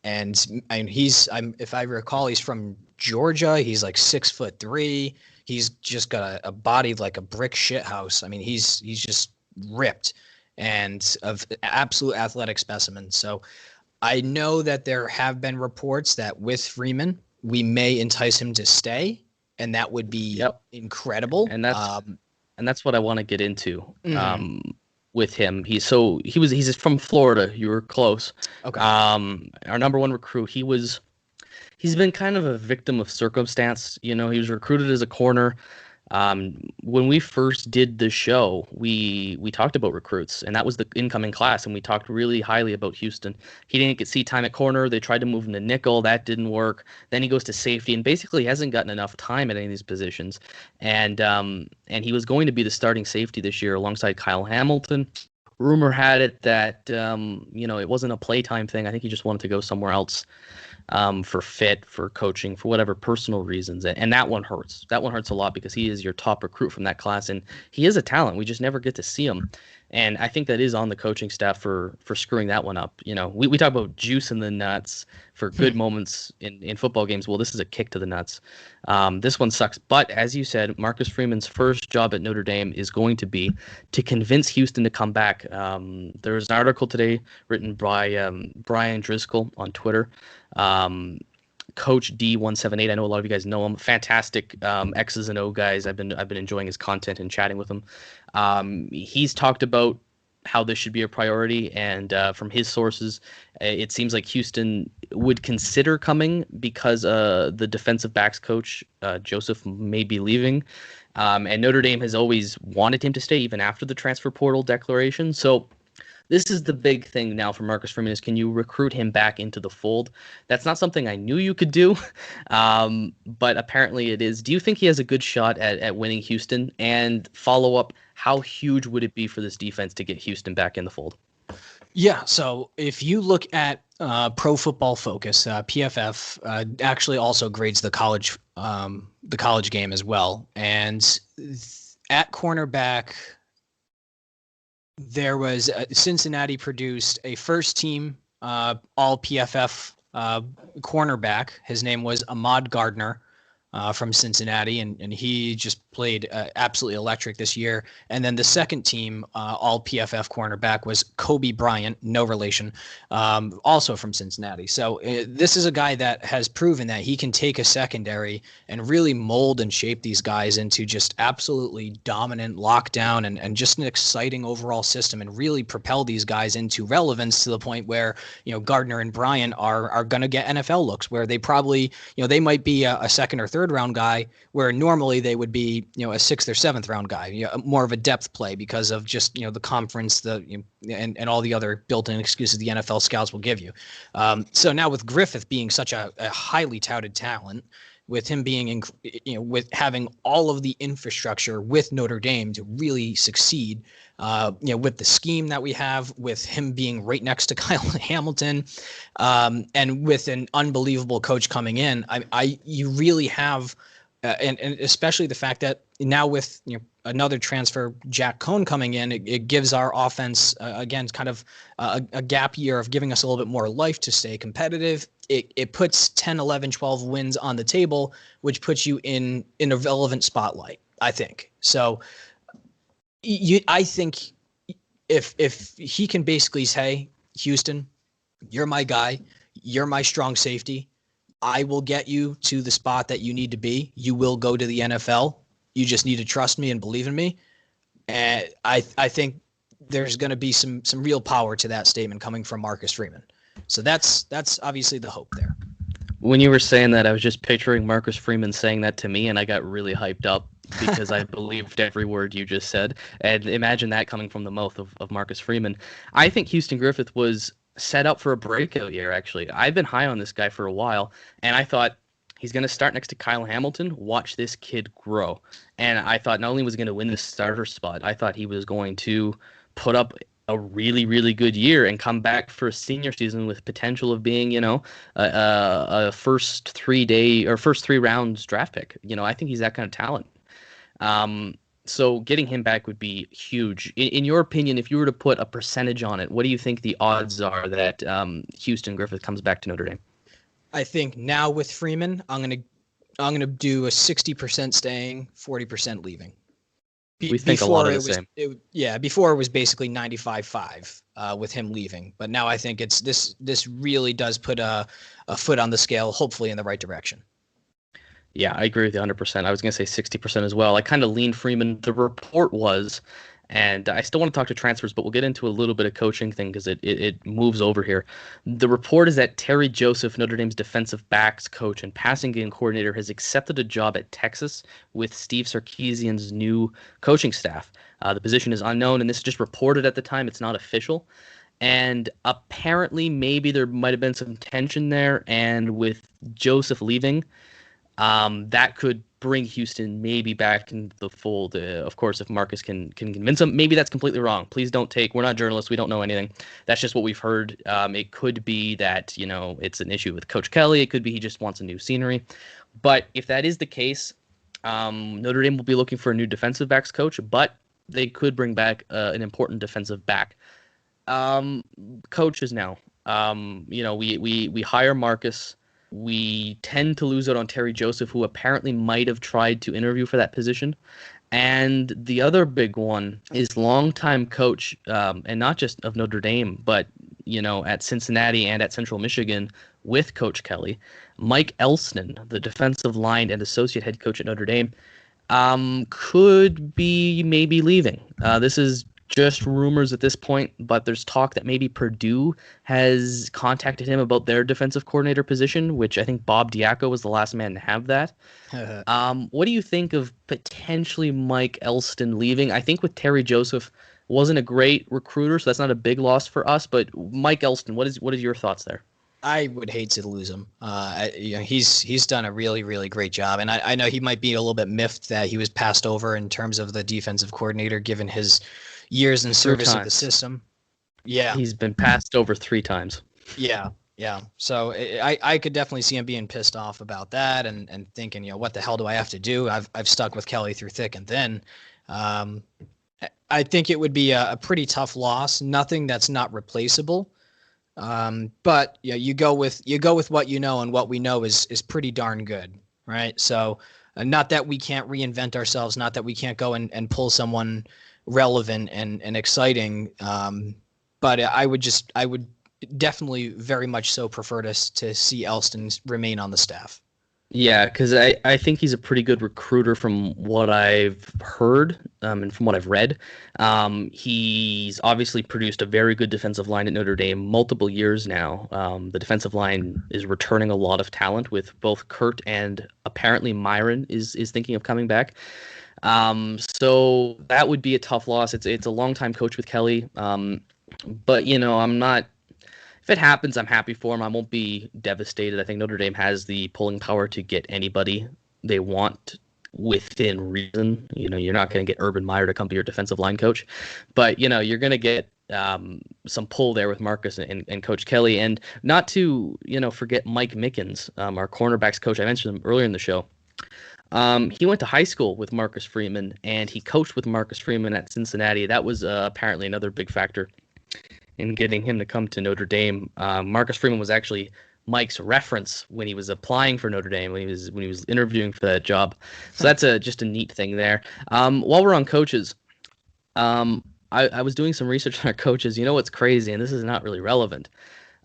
And if I recall, he's from Georgia. He's like 6'3". He's just got a body like a brick shit house. I mean, he's just ripped and of absolute athletic specimen. So I know that there have been reports that with Freeman, we may entice him to stay, and that would be incredible. And that's what I want to get into. With him. He's from Florida. You were close. Okay. Our number 1 recruit, he's been kind of a victim of circumstance. He was recruited as a corner. When we first did the show, we talked about recruits, and that was the incoming class, and we talked really highly about Houston. He didn't get seat time at corner. They tried to move him to nickel. That didn't work. Then he goes to safety and basically hasn't gotten enough time at any of these positions. And he was going to be the starting safety this year alongside Kyle Hamilton. Rumor had it that, it wasn't a playtime thing. I think he just wanted to go somewhere else. For fit, for coaching, for whatever personal reasons. And that one hurts. That one hurts a lot because he is your top recruit from that class, and he is a talent. We just never get to see him. And I think that is on the coaching staff for screwing that one up. We talk about juice in the nuts for good moments in football games. Well, this is a kick to the nuts. This one sucks. But as you said, Marcus Freeman's first job at Notre Dame is going to be to convince Houston to come back. There was an article today written by Brian Driscoll on Twitter. Coach D178. I know a lot of you guys know him. Fantastic X's and O guys. I've been enjoying his content and chatting with him. He's talked about how this should be a priority, and from his sources, it seems like Houston would consider coming because the defensive backs coach Joseph may be leaving, and Notre Dame has always wanted him to stay even after the transfer portal declaration. So this is the big thing now for Marcus Freeman is, can you recruit him back into the fold? That's not something I knew you could do, but apparently it is. Do you think he has a good shot at winning Houston? And follow up, how huge would it be for this defense to get Houston back in the fold? Yeah, so if you look at Pro Football Focus, PFF actually also grades the college game as well. And at cornerback, there was Cincinnati produced a first team all PFF cornerback. His name was Ahmad Gardner from Cincinnati, and he just played absolutely electric this year. And then the second team all PFF cornerback was Kobe Bryant, no relation, also from Cincinnati. So this is a guy that has proven that he can take a secondary and really mold and shape these guys into just absolutely dominant lockdown and just an exciting overall system, and really propel these guys into relevance to the point where, Gardner and Bryant are going to get NFL looks, where they probably, they might be a second or third round guy, where normally they would be, a sixth or seventh round guy, more of a depth play because of just, the conference, and all the other built-in excuses the NFL scouts will give you. So now with Griffith being such a highly touted talent, with him being, with having all of the infrastructure with Notre Dame to really succeed, with the scheme that we have, with him being right next to Kyle Hamilton, and with an unbelievable coach coming in, you really have and especially the fact that now with another transfer, Jack Coan coming in, it gives our offense again kind of a gap year of giving us a little bit more life to stay competitive. It puts 10, 11, 12 wins on the table, which puts you in a relevant spotlight, I think. So I think if he can basically say, Houston, you're my guy, you're my strong safety, I will get you to the spot that you need to be. You will go to the NFL. You just need to trust me and believe in me. And I think there's going to be some real power to that statement coming from Marcus Freeman. So that's obviously the hope there. When you were saying that, I was just picturing Marcus Freeman saying that to me, and I got really hyped up because I believed every word you just said. And imagine that coming from the mouth of Marcus Freeman. I think Houston Griffith was set up for a breakout year, actually. I've been high on this guy for a while, and I thought he's going to start next to Kyle Hamilton. Watch this kid grow. And I thought not only was he going to win the starter spot, I thought he was going to put up a really, really good year and come back for a senior season with potential of being, a first 3 rounds draft pick. I think he's that kind of talent. So getting him back would be huge. In your opinion, if you were to put a percentage on it, what do you think the odds are that Houston Griffith comes back to Notre Dame? I think now with Freeman, I'm gonna do a 60% staying, 40% leaving. We think a lot of the same. Before it was basically 95-5 with him leaving, but now I think it's this really does put a foot on the scale, hopefully in the right direction. Yeah, I agree with you 100%. I was going to say 60% as well. I kind of leaned Freeman. The report was, and I still want to talk to transfers, but we'll get into a little bit of coaching thing because it moves over here. The report is that Terry Joseph, Notre Dame's defensive backs coach and passing game coordinator, has accepted a job at Texas with Steve Sarkisian's new coaching staff. The position is unknown, and this is just reported at the time. It's not official. And apparently maybe there might have been some tension there, and with Joseph leaving, that could bring Houston maybe back into the fold. Of course, if Marcus can convince him. Maybe that's completely wrong. Please don't we're not journalists. We don't know anything. That's just what we've heard. It could be that, it's an issue with Coach Kelly. It could be he just wants a new scenery. But if that is the case, Notre Dame will be looking for a new defensive backs coach, but they could bring back an important defensive back. Coaches now. We hire Marcus. We tend to lose out on Terry Joseph, who apparently might have tried to interview for that position. And the other big one is longtime coach, and not just of Notre Dame, but, at Cincinnati and at Central Michigan with Coach Kelly, Mike Elston, the defensive line and associate head coach at Notre Dame, could be maybe leaving. This is just rumors at this point, but there's talk that maybe Purdue has contacted him about their defensive coordinator position, which I think Bob Diaco was the last man to have that. What do you think of potentially Mike Elston leaving? I think with Terry Joseph wasn't a great recruiter, so that's not a big loss for us, but Mike Elston, what is your thoughts there? I would hate to lose him. He's done a really, really great job, and I know he might be a little bit miffed that he was passed over in terms of the defensive coordinator, given his years in service of the system. Yeah. He's been passed over 3 times. Yeah. So I could definitely see him being pissed off about that and thinking, what the hell do I have to do? I've stuck with Kelly through thick and thin. I think it would be a pretty tough loss. Nothing that's not replaceable. But you go with what you know, and what we know is pretty darn good, right? So not that we can't reinvent ourselves, not that we can't go and pull someone relevant and exciting, but I would definitely very much so prefer to see Elston remain on the staff. Yeah, because I think he's a pretty good recruiter from what I've heard and from what I've read. He's obviously produced a very good defensive line at Notre Dame multiple years now. The defensive line is returning a lot of talent with both Kurt and apparently Myron is thinking of coming back. So that would be a tough loss. It's a longtime coach with Kelly. But I'm not, if it happens, I'm happy for him. I won't be devastated. I think Notre Dame has the pulling power to get anybody they want within reason. You're not going to get Urban Meyer to come be your defensive line coach, but you're going to get some pull there with Marcus and Coach Kelly, and not to forget Mike Mickens, our cornerbacks coach. I mentioned him earlier in the show. He went to high school with Marcus Freeman, and he coached with Marcus Freeman at Cincinnati. That was apparently another big factor in getting him to come to Notre Dame. Marcus Freeman was actually Mike's reference when he was applying for Notre Dame, when he was interviewing for that job. So that's just a neat thing there. While we're on coaches, I was doing some research on our coaches. You know what's crazy, and this is not really relevant.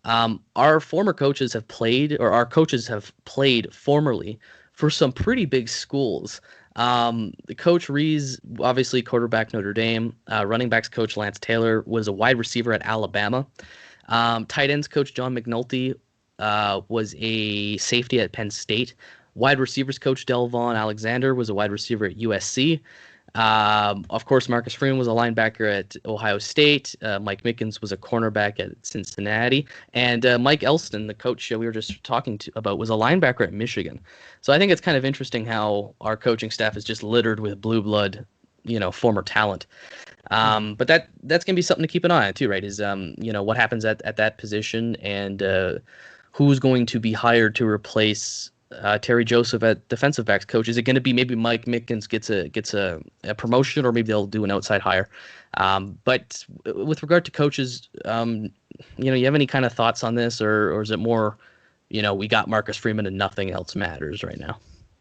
Our former coaches have played, or our coaches have played formerly for some pretty big schools. The coach Rees, obviously quarterback Notre Dame. Running backs coach Lance Taylor was a wide receiver at Alabama. Tight ends coach John McNulty was a safety at Penn State. Wide receivers coach Delvon Alexander was a wide receiver at USC. Of course, Marcus Freeman was a linebacker at Ohio State. Mike Mickens was a cornerback at Cincinnati. And Mike Elston, the coach we were just talking about, was a linebacker at Michigan. So I think it's kind of interesting how our coaching staff is just littered with blue blood, former talent. But that's going to be something to keep an eye on too, right? Is, what happens at that position, and who's going to be hired to replace Terry Joseph at defensive backs coach. Is it going to be maybe Mike Mickens gets a promotion, or maybe they'll do an outside hire? But with regard to coaches, you have any kind of thoughts on this, or is it more, we got Marcus Freeman and nothing else matters right now?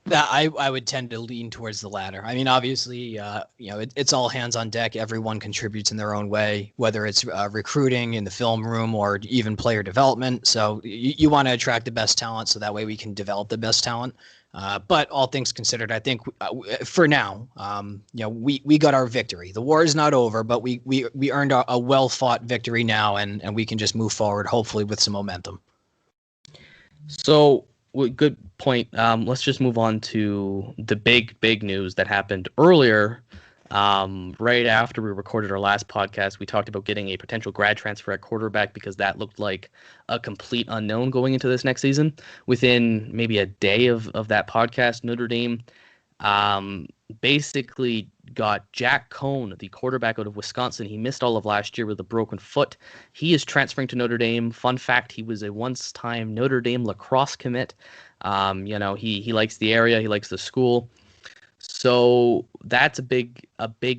That I would tend to lean towards the latter. I mean, obviously, it's all hands on deck. Everyone contributes in their own way, whether it's recruiting in the film room or even player development. So you want to attract the best talent, so that way we can develop the best talent. But all things considered, I think for now, we got our victory. The war is not over, but we earned a well fought victory now, and we can just move forward, hopefully with some momentum. So. Well, good point. Let's just move on to the big news that happened earlier. Right after we recorded our last podcast, we talked about getting a potential grad transfer at quarterback because that looked like a complete unknown going into this next season. Within maybe a day of that podcast, Notre Dame basically got Jack Coan, the quarterback out of Wisconsin. He missed all of last year with a broken foot. He is transferring to Notre Dame. Fun fact, he was a once-time Notre Dame lacrosse commit. He likes the area. He likes the school. So that's a big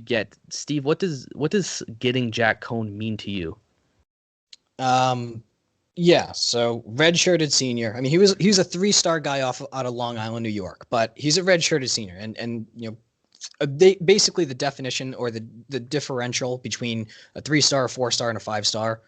get. Steve, what does getting Jack Coan mean to you? Yeah, so redshirted senior. I mean, he's a 3-star guy out of Long Island, New York, but he's a redshirted senior, and basically the definition or the differential between a 3-star, a 4-star, and a 5-star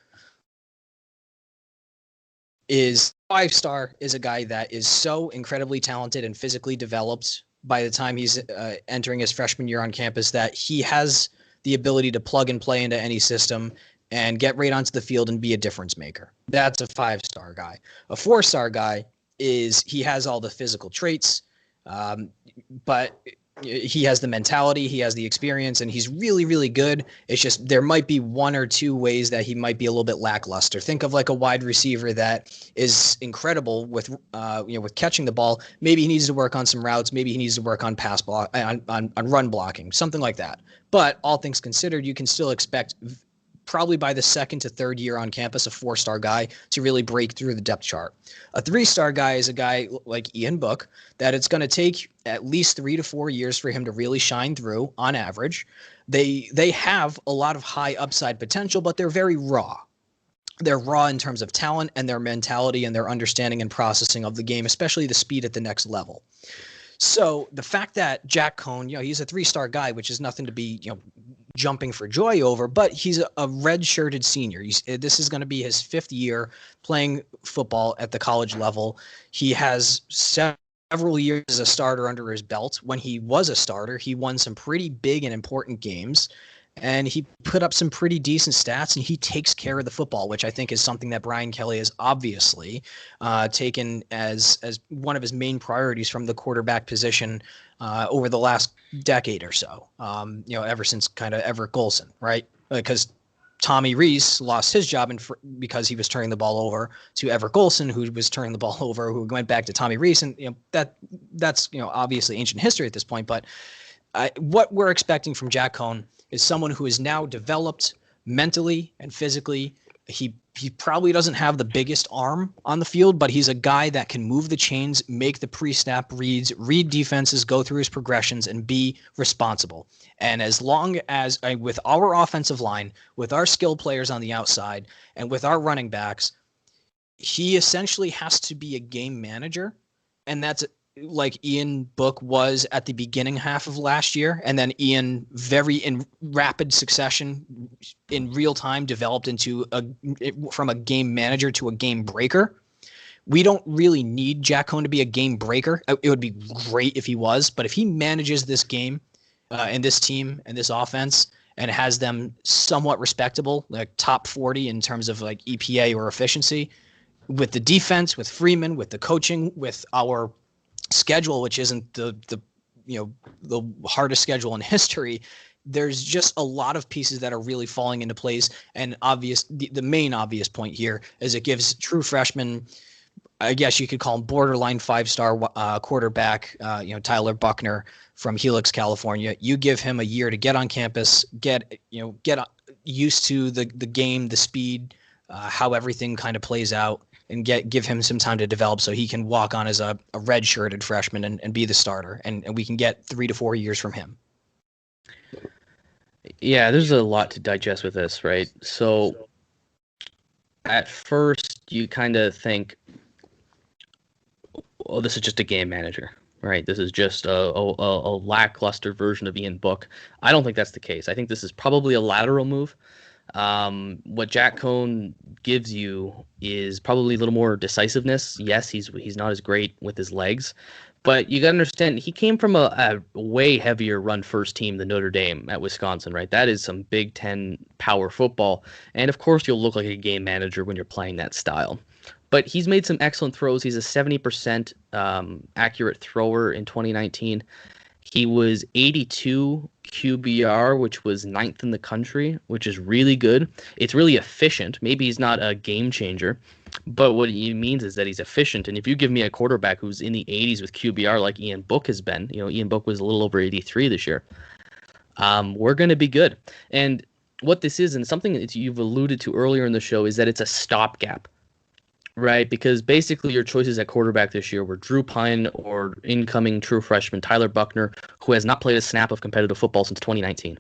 is 5-star is a guy that is so incredibly talented and physically developed by the time he's entering his freshman year on campus that he has the ability to plug and play into any system and get right onto the field and be a difference maker. That's a 5-star guy. A 4-star guy he has all the physical traits, but he has the mentality, he has the experience, and he's really, really good. It's just there might be one or two ways that he might be a little bit lackluster. Think of like a wide receiver that is incredible with catching the ball. Maybe he needs to work on some routes. Maybe he needs to work on pass block, on run blocking, something like that. But all things considered, you can still expect probably by the second to third year on campus, a 4-star guy to really break through the depth chart. A 3-star guy is a guy like Ian Book that it's going to take at least 3 to 4 years for him to really shine through on average. They have a lot of high upside potential, but they're very raw. They're raw in terms of talent and their mentality and their understanding and processing of the game, especially the speed at the next level. So the fact that Jack Coan, he's a 3-star guy, which is nothing to be, jumping for joy over, but he's a red-shirted senior. This is going to be his 5th year playing football at the college level. He has several years as a starter under his belt. When he was a starter, he won some pretty big and important games, and he put up some pretty decent stats, and he takes care of the football, which I think is something that Brian Kelly has obviously taken as one of his main priorities from the quarterback position over the last decade or so, ever since kind of Everett Golson, right? Because Tommy Rees lost his job because he was turning the ball over to Everett Golson, who was turning the ball over, who went back to Tommy Rees, and that's obviously ancient history at this point. But what we're expecting from Jack Coan is someone who is now developed mentally and physically He probably doesn't have the biggest arm on the field, but he's a guy that can move the chains, make the pre-snap reads, read defenses, go through his progressions, and be responsible. And as long as with our offensive line, with our skill players on the outside, and with our running backs, he essentially has to be a game manager. And that's like Ian Book was at the beginning half of last year. And then Ian, very in rapid succession, in real time, developed into from a game manager to a game breaker. We don't really need Jack Coan to be a game breaker. It would be great if he was, but if he manages this game and this team and this offense and has them somewhat respectable, like top 40 in terms of like EPA or efficiency, with the defense, with Freeman, with the coaching, with our schedule, which isn't the hardest schedule in history, there's just a lot of pieces that are really falling into place. And the main obvious point here is it gives true freshmen, I guess you could call him borderline 5-star quarterback, Tyler Buckner from Helix, California. You give him a year to get on campus, get used to the game, the speed, how everything kind of plays out, and give him some time to develop so he can walk on as a red-shirted freshman and be the starter. And we can get 3 to 4 years from him. Yeah, there's a lot to digest with this, right? So at first you kind of think, oh, this is just a game manager, right? This is just a lackluster version of Ian Book. I don't think that's the case. I think this is probably a lateral move. What Jack Coan gives you is probably a little more decisiveness. Yes, he's not as great with his legs, but you got to understand he came from a way heavier run first team than Notre Dame at Wisconsin, right? That is some Big Ten power football, and of course you'll look like a game manager when you're playing that style. But he's made some excellent throws. He's a 70% accurate thrower in 2019. He was 82 QBR, which was 9th in the country, which is really good. It's really efficient. Maybe he's not a game changer, but what he means is that he's efficient. And if you give me a quarterback who's in the 80s with QBR like Ian Book has been, Ian Book was a little over 83 this year, we're going to be good. And what this is, and something that you've alluded to earlier in the show, is that it's a stopgap. Right, because basically your choices at quarterback this year were Drew Pine or incoming true freshman Tyler Buckner, who has not played a snap of competitive football since 2019.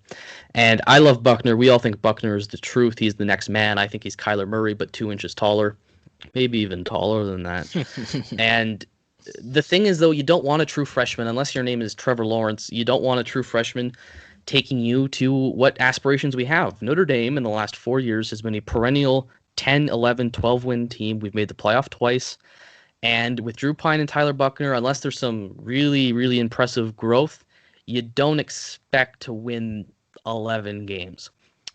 And I love Buckner. We all think Buckner is the truth. He's the next man. I think he's Kyler Murray, but 2 inches taller, maybe even taller than that. And the thing is, though, you don't want a true freshman, unless your name is Trevor Lawrence, you don't want a true freshman taking you to what aspirations we have. Notre Dame in the last 4 years has been a perennial 10, 11, 12-win team. We've made the playoff twice. And with Drew Pine and Tyler Buckner, unless there's some really, really impressive growth, you don't expect to win 11 games.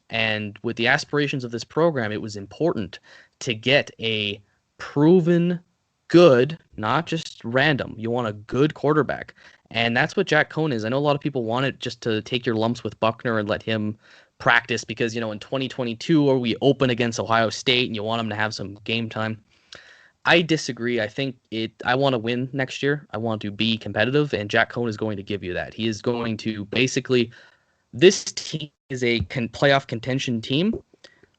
And with the aspirations of this program, it was important to get a proven good, not just random. You want a good quarterback. And that's what Jack Coan is. I know a lot of people want it just to take your lumps with Buckner and let him practice because, in 2022, or we open against Ohio State and you want them to have some game time. I disagree. I want to win next year. I want to be competitive, and Jack Coan is going to give you that. He is going to basically, this team is a playoff contention team,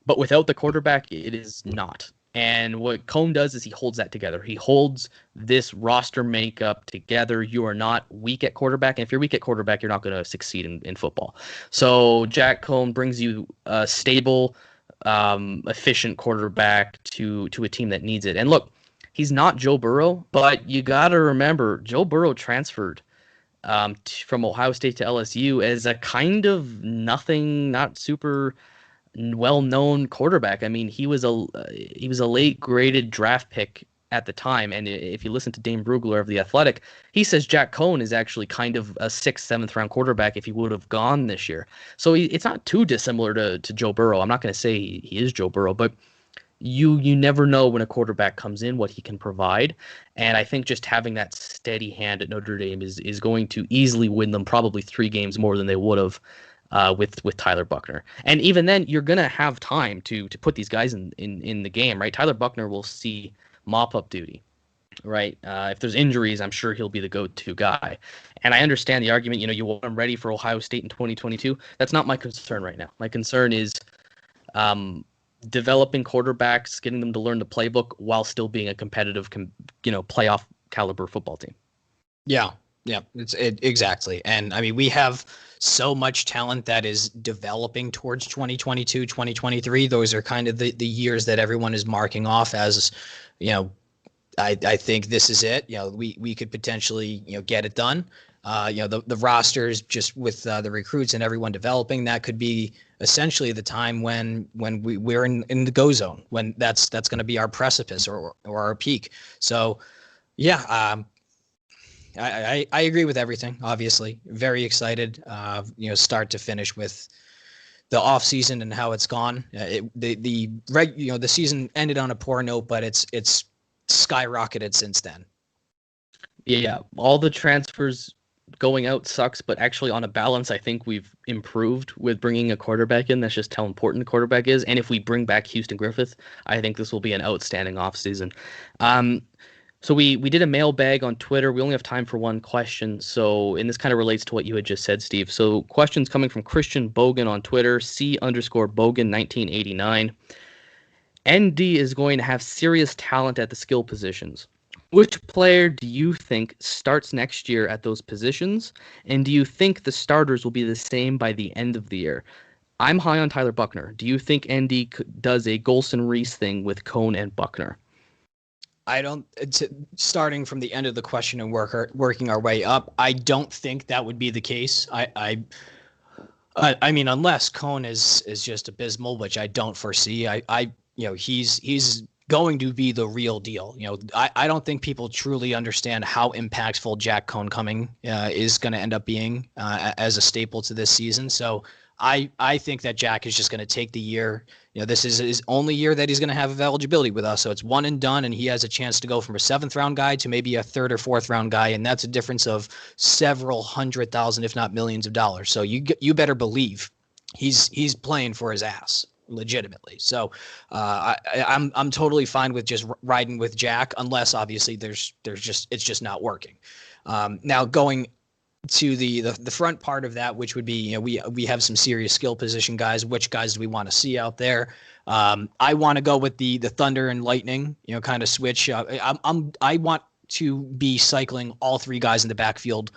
but without the quarterback, it is not. And what Coan does is he holds that together. He holds this roster makeup together. You are not weak at quarterback. And if you're weak at quarterback, you're not going to succeed in football. So Jack Coan brings you a stable, efficient quarterback to a team that needs it. And look, he's not Joe Burrow, but you got to remember, Joe Burrow transferred from Ohio State to LSU as a kind of nothing, not super well-known quarterback. I mean, he was a late graded draft pick at the time, and if you listen to Dane Brugler of The Athletic, he says Jack Coan is actually kind of a 6th, 7th round quarterback if he would have gone this year. So it's not too dissimilar to Joe Burrow. I'm not going to say he is Joe Burrow, but you never know when a quarterback comes in what he can provide, and I think just having that steady hand at Notre Dame is going to easily win them probably 3 games more than they would have with Tyler Buckner. And even then, you're going to have time to put these guys in the game, right? Tyler Buckner will see mop-up duty, right? If there's injuries, I'm sure he'll be the go-to guy. And I understand the argument, you want him ready for Ohio State in 2022. That's not my concern right now. My concern is developing quarterbacks, getting them to learn the playbook while still being a competitive, playoff caliber football team. Yeah, exactly. And I mean, we have so much talent that is developing towards 2022, 2023. Those are kind of the years that everyone is marking off as, I think this is it. We could potentially, get it done. The rosters just with the recruits and everyone developing, that could be essentially the time when we're in the go zone, when that's going to be our precipice or our peak. So, yeah, I agree with everything. Obviously, very excited. Start to finish with the off season and how it's gone. The season ended on a poor note, but it's skyrocketed since then. Yeah, all the transfers going out sucks, but actually on a balance, I think we've improved with bringing a quarterback in. That's just how important the quarterback is. And if we bring back Houston Griffith, I think this will be an outstanding offseason. So we did a mailbag on Twitter. We only have time for one question. And this kind of relates to what you had just said, Steve. So questions coming from Christian Bogan on Twitter, C_Bogan 1989. ND is going to have serious talent at the skill positions. Which player do you think starts next year at those positions? And do you think the starters will be the same by the end of the year? I'm high on Tyler Buckner. Do you think ND does a Golson-Reese thing with Coan and Buckner? I don't. Starting from the end of the question and working our way up, I don't think that would be the case. I mean, unless Coan is just abysmal, which I don't foresee. He's going to be the real deal. I don't think people truly understand how impactful Jack Coan coming is going to end up being as a staple to this season. So I think that Jack is just going to take the year. This is his only year that he's going to have eligibility with us. So it's one and done, and he has a chance to go from a 7th round guy to maybe a 3rd or 4th round guy. And that's a difference of several $100,000, if not millions of dollars. So you better believe he's playing for his ass legitimately. So I'm totally fine with just riding with Jack, unless obviously it's just not working. Now going to the front part of that, which would be, we have some serious skill position guys. Which guys do we want to see out there? I want to go with the Thunder and Lightning, kind of switch. I want to be cycling all 3 guys in the backfield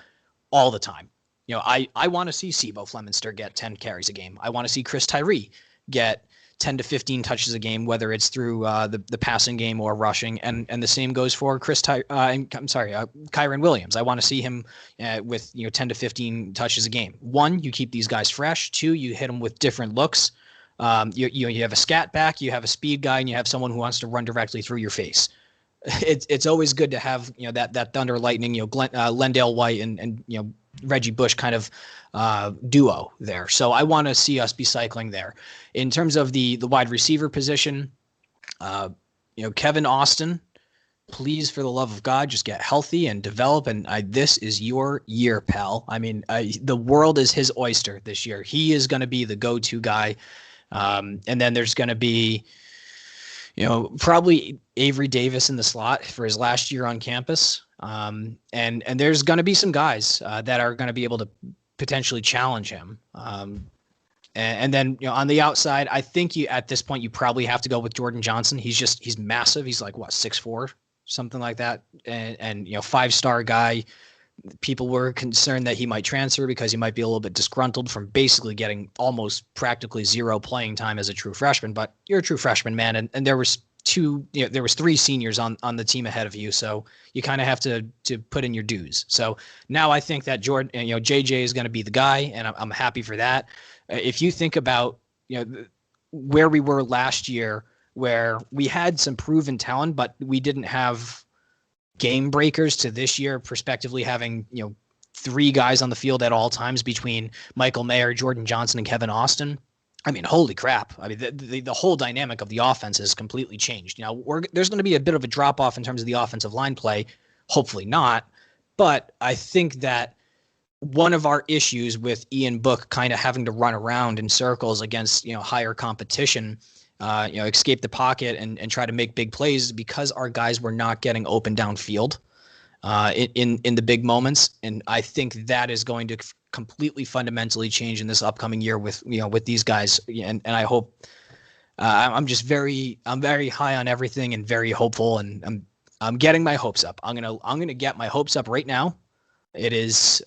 all the time. I want to see Sibo Fleminster get 10 carries a game. I want to see Chris Tyree get 10 to 15 touches a game, whether it's through the passing game or rushing. And the same goes for Kyron Williams. I want to see him with 10 to 15 touches a game. 1, you keep these guys fresh. 2, you hit them with different looks. You have a scat back, you have a speed guy, and you have someone who wants to run directly through your face. It's always good to have that Thunder Lightning, Lendale White and Reggie Bush kind of duo there. So I want to see us be cycling there. In terms of the wide receiver position, Kevin Austin, please, for the love of God, just get healthy and develop. And this is your year, pal. I mean, the world is his oyster this year. He is going to be the go-to guy. And then there's going to be, probably Avery Davis in the slot for his last year on campus. And there's going to be some guys that are going to be able to potentially challenge him. And then, on the outside, I think at this point, you probably have to go with Jordan Johnson. He's massive. He's like, 6'4", something like that. And 5-star guy. People were concerned that he might transfer because he might be a little bit disgruntled from basically getting almost practically 0 playing time as a true freshman. But you're a true freshman, man. And there was 3 seniors on the team ahead of you. So you kind of have to put in your dues. So now I think that Jordan, JJ is going to be the guy, and I'm happy for that. If you think about, where we were last year, where we had some proven talent, but we didn't have game breakers, to this year, prospectively having, 3 guys on the field at all times between Michael Mayer, Jordan Johnson, and Kevin Austin. I mean, holy crap. I mean, the whole dynamic of the offense has completely changed. There's going to be a bit of a drop off in terms of the offensive line play. Hopefully not. But I think that one of our issues with Ian Book kind of having to run around in circles against, higher competition, escape the pocket and try to make big plays is because our guys were not getting open downfield in the big moments. And I think that is going to completely fundamentally change in this upcoming year with these guys. And I hope I'm very high on everything and very hopeful, and I'm getting my hopes up. I'm gonna get my hopes up right now. It is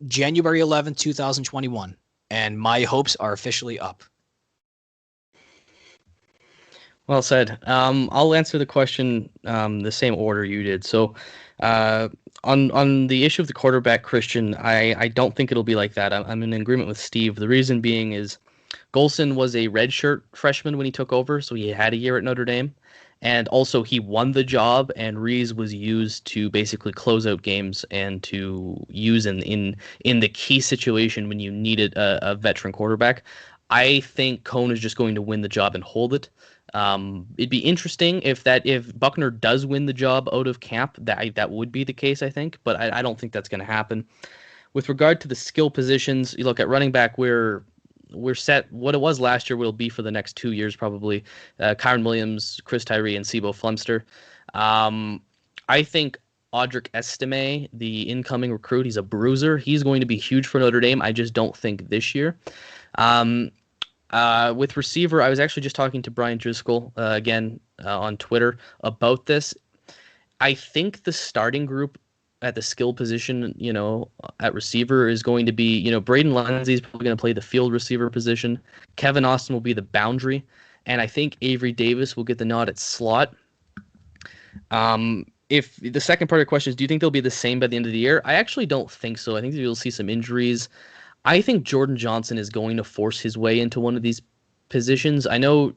January 11th, 2021, and my hopes are officially up. Well said. I'll answer the question the same order you did. So, on the issue of the quarterback, Christian, I don't think it'll be like that. I'm in agreement with Steve. The reason being is Golson was a redshirt freshman when he took over, so he had a year at Notre Dame. And also, he won the job, and Rees was used to basically close out games and to use in the key situation when you needed a veteran quarterback. I think Coan is just going to win the job and hold it. It'd be interesting if Buckner does win the job out of camp. That would be the case, I think, but I don't think that's going to happen. With regard to the skill positions, you look at running back, we're set. What it was last year will be for the next 2 years probably. Kyron Williams, Chris Tyree, and Sebo Flumster. I think Audric Estime, the incoming recruit, he's a bruiser. He's going to be huge for Notre Dame. I just don't think this year. With receiver, I was actually just talking to Brian Driscoll again on Twitter about this. I think the starting group at the skill position, at receiver is going to be, Braden Lindsey is probably going to play the field receiver position. Kevin Austin will be the boundary, and I think Avery Davis will get the nod at slot. If the second part of the question is, do you think they'll be the same by the end of the year? I actually don't think so. I think you'll see some injuries. I think Jordan Johnson is going to force his way into one of these positions. I know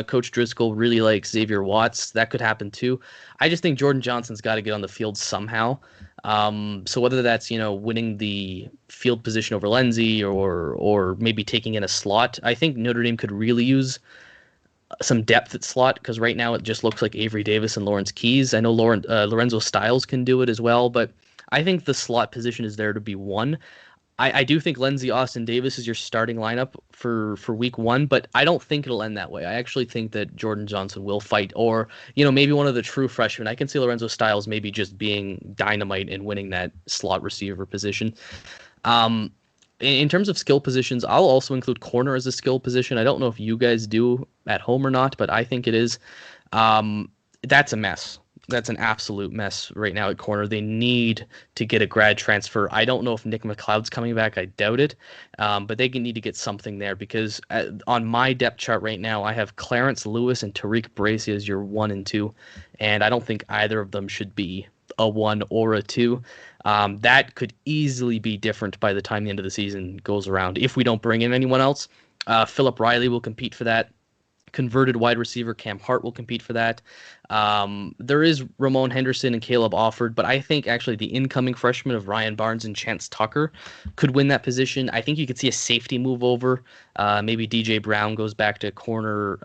Coach Driscoll really likes Xavier Watts. That could happen too. I just think Jordan Johnson's got to get on the field somehow. So whether that's, winning the field position over Lindsey or maybe taking in a slot, I think Notre Dame could really use some depth at slot, because right now it just looks like Avery Davis and Lawrence Keys. I know Lorenzo Styles can do it as well, but I think the slot position is there to be won. I do think Lindsey, Austin Davis is your starting lineup for week one, but I don't think it'll end that way. I actually think that Jordan Johnson will fight, or, maybe one of the true freshmen. I can see Lorenzo Styles maybe just being dynamite and winning that slot receiver position. In terms of skill positions, I'll also include corner as a skill position. I don't know if you guys do at home or not, but I think it is. That's a mess. That's an absolute mess right now at corner. They need to get a grad transfer. I don't know if Nick McLeod's coming back. I doubt it. But they need to get something there, because on my depth chart right now, I have Clarence Lewis and Tariq Bracy as your 1 and 2. And I don't think either of them should be a 1 or a 2. That could easily be different by the time the end of the season goes around if we don't bring in anyone else. Philip Riley will compete for that. Converted wide receiver Cam Hart will compete for that. There is Ramon Henderson and Caleb Offord, but I think actually the incoming freshmen of Ryan Barnes and Chance Tucker could win that position. I think you could see a safety move over. Maybe DJ Brown goes back to corner.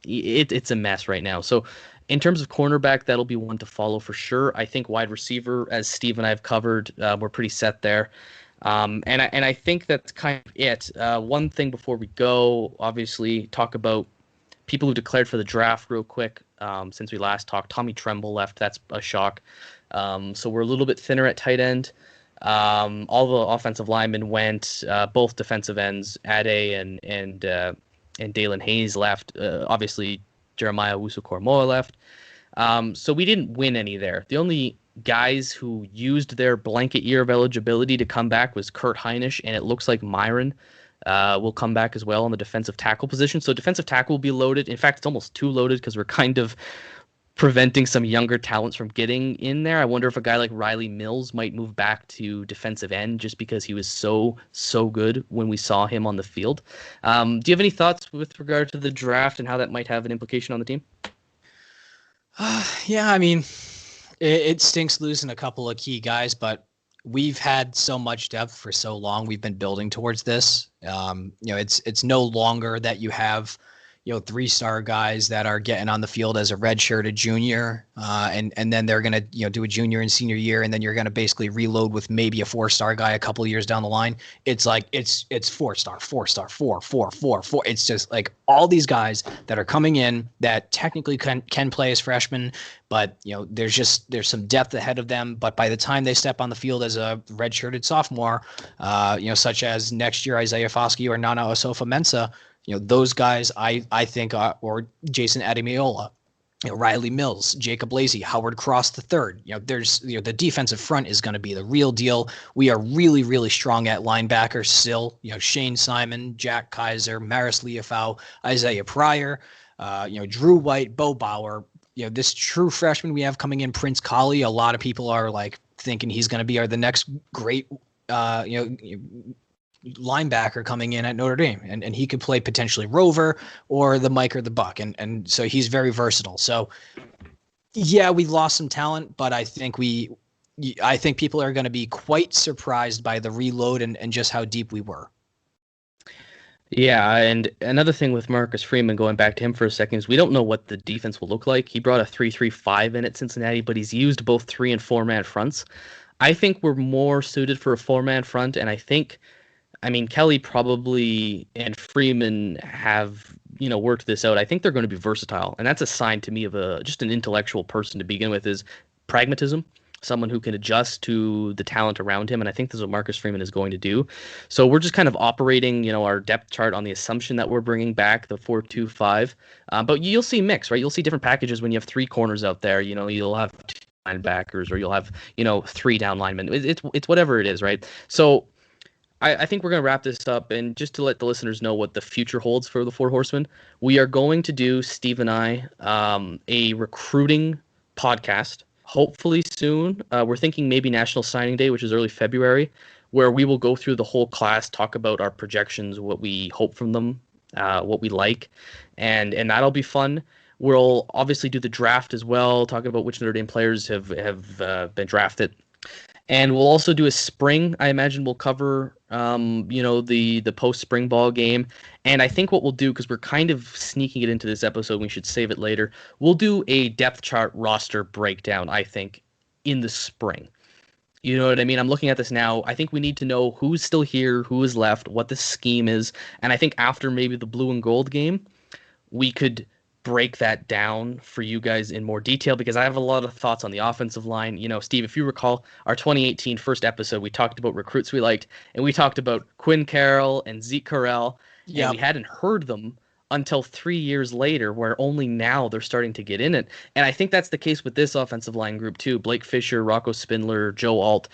It's a mess right now. So in terms of cornerback, that'll be one to follow for sure. I think wide receiver, as Steve and I have covered, we're pretty set there. And I think that's kind of it. One thing before we go, obviously, talk about people who declared for the draft real quick. Since we last talked, Tommy Tremble left. That's a shock. So we're a little bit thinner at tight end. All the offensive linemen went. Both defensive ends, Ade and Dalen Hayes left. Obviously, Jeremiah Wusu-Koramoah left. So we didn't win any there. The only guys who used their blanket year of eligibility to come back was Kurt Heinisch, and it looks like Myron will come back as well on the defensive tackle position. So defensive tackle will be loaded. In fact, it's almost too loaded because we're kind of preventing some younger talents from getting in there. I wonder if a guy like Riley Mills might move back to defensive end just because he was so good when we saw him on the field. Do you have any thoughts with regard to the draft and how that might have an implication on the team? Yeah, I mean, it stinks losing a couple of key guys, but we've had so much depth for so long. We've been building towards this. It's no longer that you have, 3-star guys that are getting on the field as a redshirted junior, and then they're going to, do a junior and senior year, and then you're going to basically reload with maybe a 4-star guy a couple of years down the line. It's like it's 4-star, 4-star, 4, 4, 4, 4. It's just like all these guys that are coming in that technically can play as freshmen, but there's some depth ahead of them. But by the time they step on the field as a redshirted sophomore, such as next year Isaiah Foskey or Nana Osofa-Mensah, Those guys I think are, or Jason Ademiola, Riley Mills, Jacob Lacey, Howard Cross the third. There's the defensive front is going to be the real deal. We are really, really strong at linebacker still. Shane Simon, Jack Kaiser, Maris Leofau, Isaiah Pryor, Drew White, Bo Bauer. This true freshman we have coming in, Prince Colley. A lot of people are like thinking he's going to be the next great, linebacker coming in at Notre Dame, and he could play potentially rover or the Mike or the Buck, and so he's very versatile. So yeah, we lost some talent, but I think people are going to be quite surprised by the reload and just how deep we were. Yeah, and another thing with Marcus Freeman, going back to him for a second, is we don't know what the defense will look like. He brought a 3-3-5 in at Cincinnati, but he's used both 3- and 4-man fronts. I think we're more suited for a 4-man front, and Kelly probably and Freeman have, worked this out. I think they're going to be versatile, and that's a sign to me of just an intellectual person to begin with, is pragmatism, someone who can adjust to the talent around him, and I think this is what Marcus Freeman is going to do. So we're just kind of operating, our depth chart on the assumption that we're bringing back the 4-2-5, but you'll see mix, right? You'll see different packages when you have 3 corners out there. You'll have 2 linebackers, or you'll have 3 down linemen. It's whatever it is, right? So I think we're going to wrap this up, and just to let the listeners know what the future holds for the Four Horsemen, we are going to do, Steve and I, a recruiting podcast, hopefully soon. We're thinking maybe National Signing Day, which is early February, where we will go through the whole class, talk about our projections, what we hope from them, what we like, and that'll be fun. We'll obviously do the draft as well, talk about which Notre Dame players have been drafted. And we'll also do a spring. I imagine we'll cover, the post-spring ball game. And I think what we'll do, because we're kind of sneaking it into this episode, we should save it later, we'll do a depth chart roster breakdown, I think, in the spring. You know what I mean? I'm looking at this now. I think we need to know who's still here, who is left, what the scheme is. And I think after maybe the blue and gold game, we could break that down for you guys in more detail, because I have a lot of thoughts on the offensive line. Steve, if you recall our 2018 first episode, we talked about recruits we liked, and we talked about Quinn Carroll and Zeke Correll, and we hadn't heard them until 3 years later, where only now they're starting to get in it. And I think that's the case with this offensive line group too. Blake Fisher, Rocco Spindler, Joe Alt,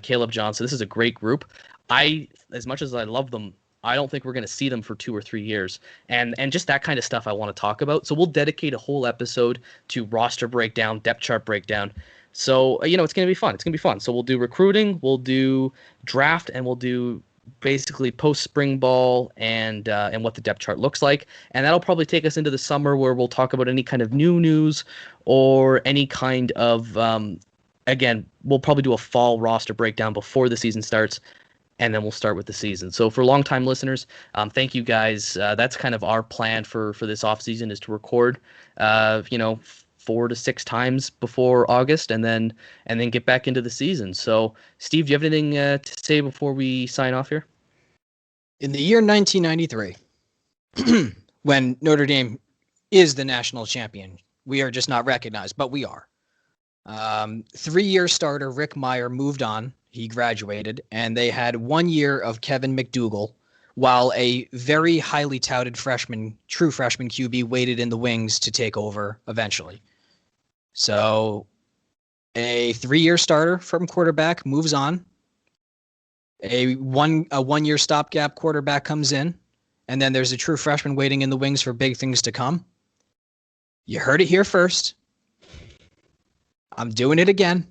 Caleb Johnson. This is a great group. As much as I love them, I don't think we're going to see them for 2 or 3 years. And just that kind of stuff I want to talk about. So we'll dedicate a whole episode to roster breakdown, depth chart breakdown. So, it's going to be fun. It's going to be fun. So we'll do recruiting, we'll do draft, and we'll do basically post-spring ball and what the depth chart looks like. And that'll probably take us into the summer, where we'll talk about any kind of new news or any kind of, again, we'll probably do a fall roster breakdown before the season starts, and then we'll start with the season. So for longtime listeners, thank you guys. That's kind of our plan for this offseason, is to record, 4 to 6 times before August, and then get back into the season. So, Steve, do you have anything to say before we sign off here? In the year 1993, when Notre Dame is the national champion, we are just not recognized, but we are. 3-year starter Rick Meyer moved on. He graduated, and they had 1 year of Kevin McDougal, while a very highly touted true freshman QB waited in the wings to take over eventually. So a 3-year starter from quarterback moves on. A 1 year stopgap quarterback comes in, and then there's a true freshman waiting in the wings for big things to come. You heard it here first. I'm doing it again,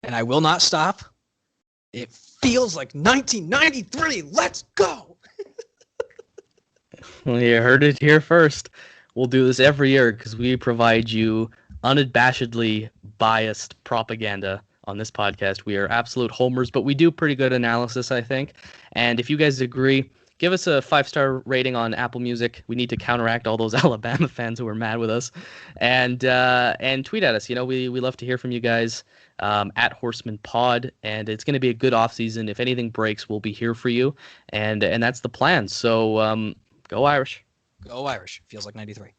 and I will not stop. It feels like 1993. Let's go. Well, you heard it here first. We'll do this every year because we provide you unabashedly biased propaganda on this podcast. We are absolute homers, but we do pretty good analysis, I think. And if you guys agree, give us a 5-star rating on Apple Music. We need to counteract all those Alabama fans who are mad with us. And tweet at us. We love to hear from you guys. At Horsemen Pod, and it's going to be a good offseason. If anything breaks, we'll be here for you, and that's the plan. So go Irish. Go Irish. Feels like 93.